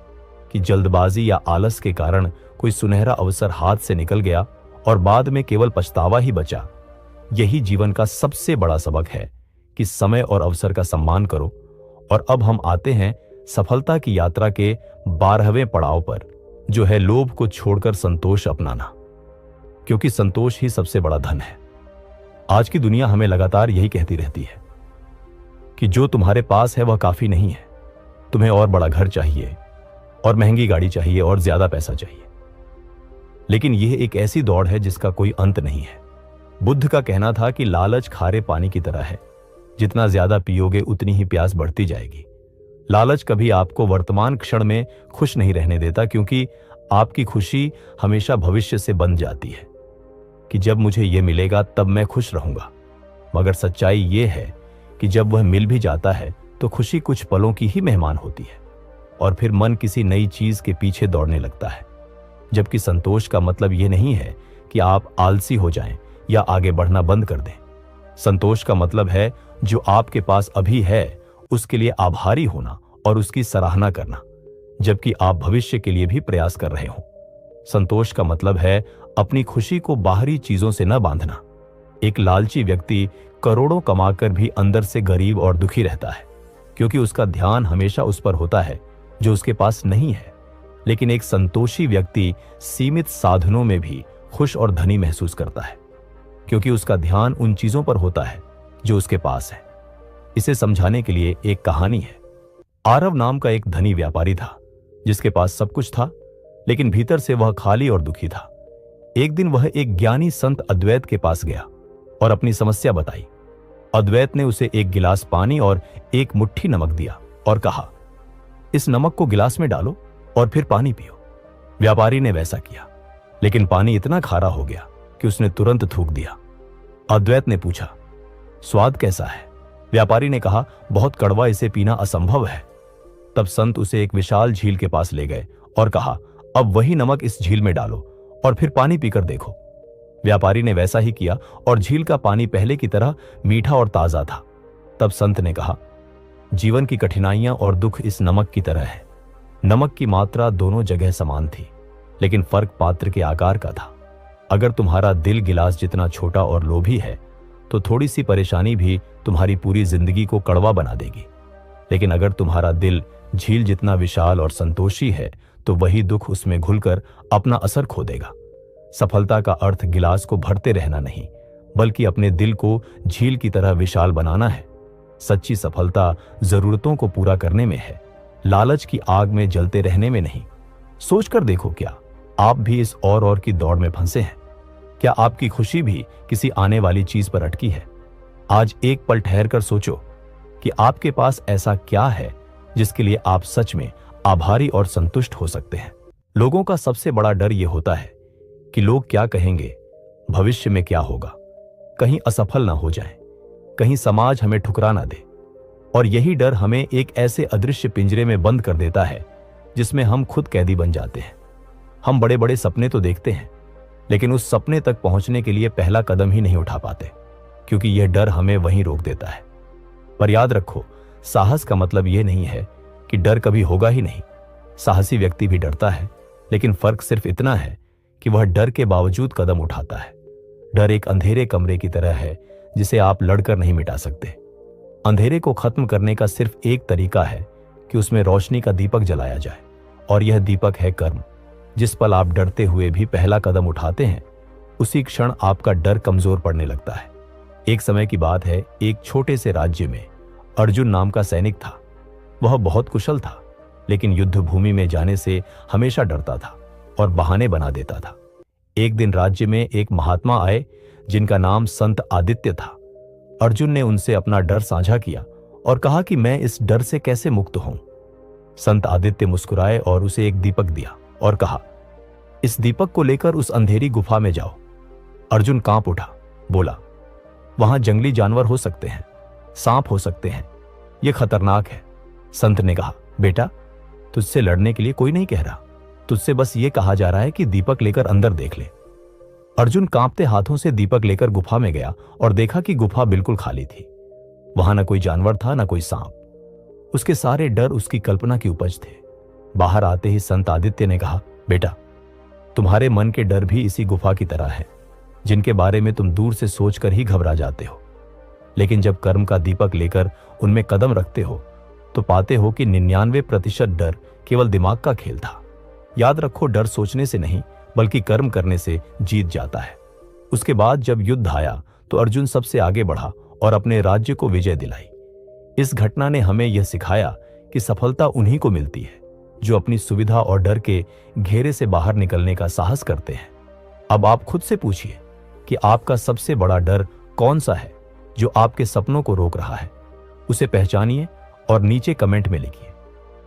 S1: कि जल्दबाजी या आलस के कारण कोई सुनहरा अवसर हाथ से निकल गया और बाद में केवल पछतावा ही बचा? यही जीवन का सबसे बड़ा सबक है कि समय और अवसर का सम्मान करो। और अब हम आते हैं सफलता की यात्रा के 12वें पड़ाव पर, जो है लोभ को छोड़कर संतोष अपनाना, क्योंकि संतोष ही सबसे बड़ा धन है। आज की दुनिया हमें लगातार यही कहती रहती है कि जो तुम्हारे पास है वह काफी नहीं है, तुम्हें और बड़ा घर चाहिए और महंगी गाड़ी चाहिए और ज्यादा पैसा चाहिए। लेकिन यह एक ऐसी दौड़ है जिसका कोई अंत नहीं है। बुद्ध का कहना था कि लालच खारे पानी की तरह है, जितना ज्यादा पियोगे उतनी ही प्यास बढ़ती जाएगी। लालच कभी आपको वर्तमान क्षण में खुश नहीं रहने देता, क्योंकि आपकी खुशी हमेशा भविष्य से बंध जाती है कि जब मुझे यह मिलेगा तब मैं खुश रहूंगा। मगर सच्चाई यह है कि जब वह मिल भी जाता है तो खुशी कुछ पलों की ही मेहमान होती है और फिर मन किसी नई चीज के पीछे दौड़ने लगता है। जबकि संतोष का मतलब यह नहीं है कि आप आलसी हो जाएं या आगे बढ़ना बंद कर दें। संतोष का मतलब है जो आपके पास अभी है उसके लिए आभारी होना और उसकी सराहना करना, जबकि आप भविष्य के लिए भी प्रयास कर रहे हो। संतोष का मतलब है अपनी खुशी को बाहरी चीजों से न बांधना। एक लालची व्यक्ति करोड़ों कमाकर भी अंदर से गरीब और दुखी रहता है, क्योंकि उसका ध्यान हमेशा उस पर होता है जो उसके पास नहीं है। लेकिन एक संतोषी व्यक्ति सीमित साधनों में भी खुश और धनी महसूस करता है, क्योंकि उसका ध्यान उन चीजों पर होता है जो उसके पास है। इसे समझाने के लिए एक कहानी है। आरव नाम का एक धनी व्यापारी था जिसके पास सब कुछ था, लेकिन भीतर से वह खाली और दुखी था। एक दिन वह एक ज्ञानी संत अद्वैत के पास गया और अपनी समस्या बताई। अद्वैत ने उसे एक गिलास पानी और एक मुट्ठी नमक दिया और कहा, इस नमक को गिलास में डालो और फिर पानी पियो। व्यापारी ने वैसा किया, लेकिन पानी इतना खारा हो गया कि उसने तुरंत थूक दिया। अद्वैत ने पूछा, स्वाद कैसा है? व्यापारी ने कहा, बहुत कड़वा, इसे पीना असंभव है। तब संत उसे एक विशाल झील के पास ले गए और कहा, अब वही नमक इस झील में डालो और फिर पानी पीकर देखो। व्यापारी ने वैसा ही किया और झील का पानी पहले की तरह मीठा और ताजा था। तब संत ने कहा, जीवन की कठिनाइयां और दुख इस नमक की तरह है। नमक की मात्रा दोनों जगह समान थी, लेकिन फर्क पात्र के आकार का था। अगर तुम्हारा दिल गिलास जितना छोटा और लोभी है तो थोड़ी सी परेशानी भी तुम्हारी पूरी जिंदगी को कड़वा बना देगी। लेकिन अगर तुम्हारा दिल झील जितना विशाल और संतोषी है तो वही दुख उसमें घुलकर अपना असर खो देगा। सफलता का अर्थ गिलास को भरते रहना नहीं, बल्कि अपने दिल को झील की तरह विशाल बनाना है। सच्ची सफलता जरूरतों को पूरा करने में है, लालच की आग में जलते रहने में नहीं। सोचकर देखो, क्या आप भी इस और की दौड़ में फंसे हैं? क्या आपकी खुशी भी किसी आने वाली चीज पर अटकी है? आज एक पल ठहर कर सोचो कि आपके पास ऐसा क्या है जिसके लिए आप सच में आभारी और संतुष्ट हो सकते हैं। लोगों का सबसे बड़ा डर यह होता है कि लोग क्या कहेंगे, भविष्य में क्या होगा, कहीं असफल ना हो जाएं, कहीं समाज हमें ठुकरा ना दे। और यही डर हमें एक ऐसे अदृश्य पिंजरे में बंद कर देता है जिसमें हम खुद कैदी बन जाते हैं। हम बड़े बड़े सपने तो देखते हैं, लेकिन उस सपने तक पहुंचने के लिए पहला कदम ही नहीं उठा पाते, क्योंकि यह डर हमें वहीं रोक देता है। पर याद रखो, साहस का मतलब यह नहीं है कि डर कभी होगा ही नहीं। साहसी व्यक्ति भी डरता है, लेकिन फर्क सिर्फ इतना है कि वह डर के बावजूद कदम उठाता है। डर एक अंधेरे कमरे की तरह है जिसे आप लड़कर नहीं मिटा सकते। अंधेरे को खत्म करने का सिर्फ एक तरीका है कि उसमें रोशनी का दीपक जलाया जाए, और यह दीपक है कर्म। जिस पल आप डरते हुए भी पहला कदम उठाते हैं, उसी क्षण आपका डर कमजोर पड़ने लगता है। एक समय की बात है, एक छोटे से राज्य में अर्जुन नाम का सैनिक था। वह बहुत कुशल था, लेकिन युद्ध भूमि में जाने से हमेशा डरता था और बहाने बना देता था। एक दिन राज्य में एक महात्मा आए जिनका नाम संत आदित्य था। अर्जुन ने उनसे अपना डर साझा किया और कहा कि मैं इस डर से कैसे मुक्त हूं। संत आदित्य मुस्कुराए और उसे एक दीपक दिया और कहा, इस दीपक को लेकर उस अंधेरी गुफा में जाओ। अर्जुन कांप उठा, बोला, वहां जंगली जानवर हो सकते हैं, सांप हो सकते हैं, यह खतरनाक है। संत ने कहा, बेटा, तुझसे लड़ने के लिए कोई नहीं कह रहा, तुझसे बस ये कहा जा रहा है कि दीपक लेकर अंदर देख ले। अर्जुन कांपते हाथों से दीपक लेकर गुफा में गया और देखा कि गुफा बिल्कुल खाली थी। वहां न कोई जानवर था, न कोई सांप। उसके सारे डर उसकी कल्पना की उपज थे। बाहर आते ही संत आदित्य ने कहा, बेटा, तुम्हारे मन के डर भी इसी गुफा की तरह है, जिनके बारे में तुम दूर से सोचकर ही घबरा जाते हो। लेकिन जब कर्म का दीपक लेकर उनमें कदम रखते हो तो पाते हो कि 99% डर केवल दिमाग का खेल था। याद रखो, डर सोचने से नहीं बल्कि कर्म करने से जीत जाता है। उसके बाद जब युद्ध आया तो अर्जुन सबसे आगे बढ़ा और अपने राज्य को विजय दिलाई। इस घटना ने हमें यह सिखाया कि सफलता उन्हीं को मिलती है जो अपनी सुविधा और डर के घेरे से बाहर निकलने का साहस करते हैं। अब आप खुद से पूछिए कि आपका सबसे बड़ा डर कौन सा है जो आपके सपनों को रोक रहा है। उसे पहचानिए और नीचे कमेंट में लिखिए,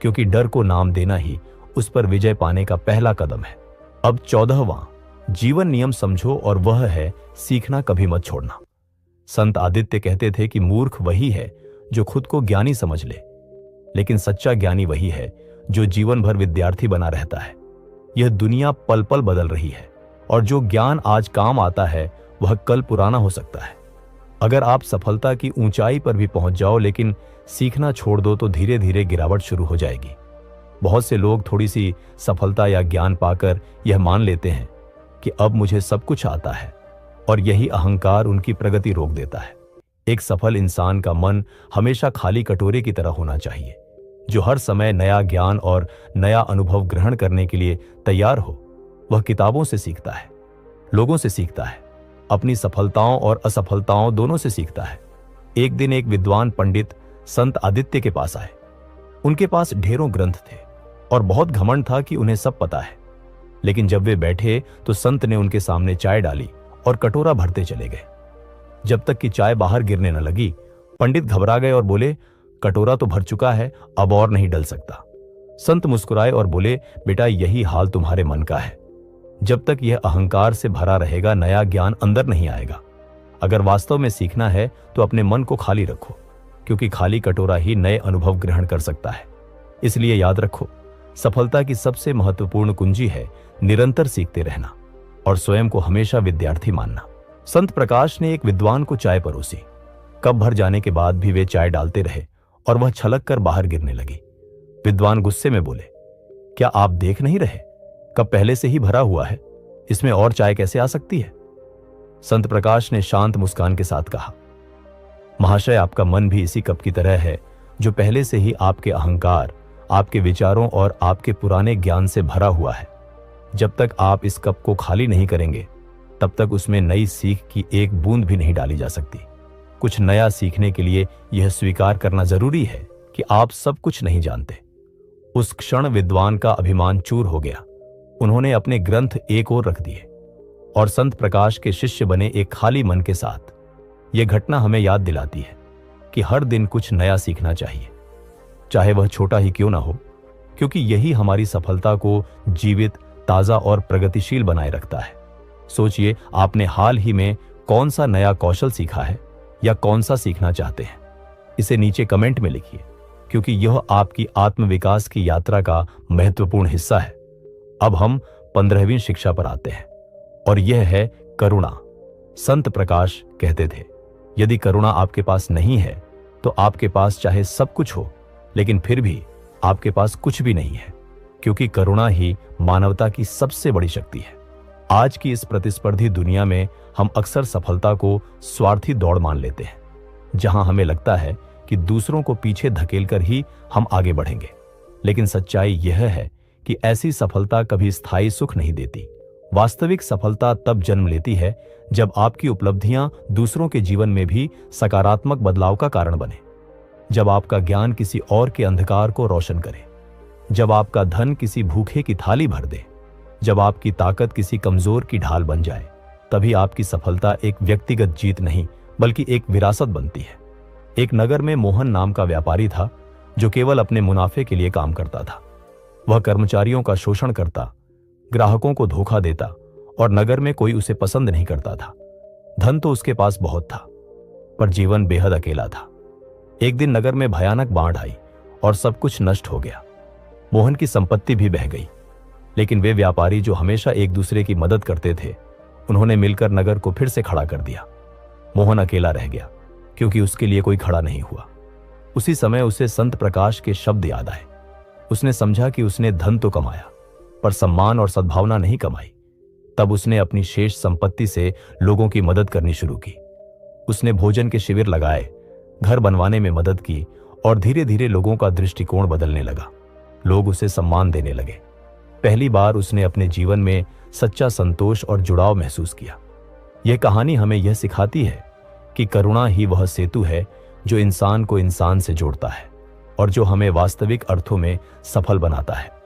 S1: क्योंकि डर को नाम देना ही उस पर विजय पाने का पहला कदम है। अब 14वां जीवन नियम समझो, और वह है सीखना कभी मत छोड़ना। संत आदित्य कहते थे कि मूर्ख वही है जो खुद को ज्ञानी समझ ले, लेकिन सच्चा ज्ञानी वही है जो जीवन भर विद्यार्थी बना रहता है। यह दुनिया पल पल बदल रही है और जो ज्ञान आज काम आता है वह कल पुराना हो सकता है। अगर आप सफलता की ऊंचाई पर भी पहुंच जाओ लेकिन सीखना छोड़ दो तो धीरे धीरे गिरावट शुरू हो जाएगी। बहुत से लोग थोड़ी सी सफलता या ज्ञान पाकर यह मान लेते हैं कि अब मुझे सब कुछ आता है, और यही अहंकार उनकी प्रगति रोक देता है। एक सफल इंसान का मन हमेशा खाली कटोरे की तरह होना चाहिए, जो हर समय नया ज्ञान और नया अनुभव ग्रहण करने के लिए तैयार हो। वह किताबों से सीखता है, लोगों से सीखता है, अपनी सफलताओं और असफलताओं दोनों से सीखता है। एक दिन एक विद्वान पंडित संत आदित्य के पास आए। उनके पास ढेरों ग्रंथ थे और बहुत घमंड था कि उन्हें सब पता है। लेकिन जब वे बैठे तो संत ने उनके सामने चाय डाली और कटोरा भरते चले गए। जब तक कि चाय बाहर गिरने न लगी, पंडित घबरा गए और बोले, कटोरा तो भर चुका है, अब और नहीं डल सकता। संत मुस्कुराए और बोले, बेटा, यही हाल तुम्हारे मन का है। जब तक यह अहंकार से भरा रहेगा नया ज्ञान अंदर नहीं आएगा। अगर वास्तव में सीखना है तो अपने मन को खाली रखो, क्योंकि खाली कटोरा ही नए अनुभव ग्रहण कर सकता है। इसलिए याद रखो, सफलता की सबसे महत्वपूर्ण कुंजी है निरंतर सीखते रहना और स्वयं को हमेशा विद्यार्थी मानना। संत प्रकाश ने एक विद्वान को चाय परोसी। कप भर जाने के बाद भी वे चाय डालते रहे और वह छलक कर बाहर गिरने लगी। विद्वान गुस्से में बोले, क्या आप देख नहीं रहे? कप पहले से ही भरा हुआ है, इसमें और चाय कैसे आ सकती है? संत प्रकाश ने शांत मुस्कान के साथ कहा, महाशय, आपका मन भी इसी कप की तरह है जो पहले से ही आपके अहंकार, आपके विचारों और आपके पुराने ज्ञान से भरा हुआ है। जब तक आप इस कप को खाली नहीं करेंगे तब तक उसमें नई सीख की एक बूंद भी नहीं डाली जा सकती। कुछ नया सीखने के लिए यह स्वीकार करना जरूरी है कि आप सब कुछ नहीं जानते। उस क्षण विद्वान का अभिमान चूर हो गया। उन्होंने अपने ग्रंथ एक ओर रख दिए और संत प्रकाश के शिष्य बने एक खाली मन के साथ। यह घटना हमें याद दिलाती है कि हर दिन कुछ नया सीखना चाहिए, चाहे वह छोटा ही क्यों ना हो, क्योंकि यही हमारी सफलता को जीवित, ताजा और प्रगतिशील बनाए रखता है। सोचिए, आपने हाल ही में कौन सा नया कौशल सीखा है या कौन सा सीखना चाहते हैं? इसे नीचे कमेंट में लिखिए, क्योंकि यह आपकी आत्मविकास की यात्रा का महत्वपूर्ण हिस्सा है। अब हम 15वीं शिक्षा पर आते हैं और यह है करुणा। संत प्रकाश कहते थे, यदि करुणा आपके पास नहीं है तो आपके पास चाहे सब कुछ हो, लेकिन फिर भी आपके पास कुछ भी नहीं है, क्योंकि करुणा ही मानवता की सबसे बड़ी शक्ति है। आज की इस प्रतिस्पर्धी दुनिया में हम अक्सर सफलता को स्वार्थी दौड़ मान लेते हैं, जहां हमें लगता है कि दूसरों को पीछे धकेलकर ही हम आगे बढ़ेंगे। लेकिन सच्चाई यह है कि ऐसी सफलता कभी स्थायी सुख नहीं देती। वास्तविक सफलता तब जन्म लेती है जब आपकी उपलब्धियां दूसरों के जीवन में भी सकारात्मक बदलाव का कारण बने, जब आपका ज्ञान किसी और के अंधकार को रोशन करे, जब आपका धन किसी भूखे की थाली भर दे, जब आपकी ताकत किसी कमजोर की ढाल बन जाए, तभी आपकी सफलता एक व्यक्तिगत जीत नहीं बल्कि एक विरासत बनती है। एक नगर में मोहन नाम का व्यापारी था जो केवल अपने मुनाफे के लिए काम करता था। वह कर्मचारियों का शोषण करता, ग्राहकों को धोखा देता और नगर में कोई उसे पसंद नहीं करता था। धन तो उसके पास बहुत था, पर जीवन बेहद अकेला था। एक दिन नगर में भयानक बाढ़ आई और सब कुछ नष्ट हो गया। मोहन की संपत्ति भी बह गई, लेकिन वे व्यापारी जो हमेशा एक दूसरे की मदद करते थे, उन्होंने मिलकर नगर को फिर से खड़ा कर दिया। मोहन अकेला रह गया क्योंकि उसके लिए कोई खड़ा नहीं हुआ। उसी समय उसे संत प्रकाश के शब्द याद आए। उसने समझा कि उसने धन तो कमाया, पर सम्मान और सद्भावना नहीं कमाई। तब उसने अपनी शेष संपत्ति से लोगों की मदद करनी शुरू की। उसने भोजन के शिविर लगाए, घर बनवाने में मदद की और धीरे धीरे लोगों का दृष्टिकोण बदलने लगा। लोग उसे सम्मान देने लगे। पहली बार उसने अपने जीवन में सच्चा संतोष और जुड़ाव महसूस किया। यह कहानी हमें यह सिखाती है कि करुणा ही वह सेतु है जो इंसान को इंसान से जोड़ता है और जो हमें वास्तविक अर्थों में सफल बनाता है।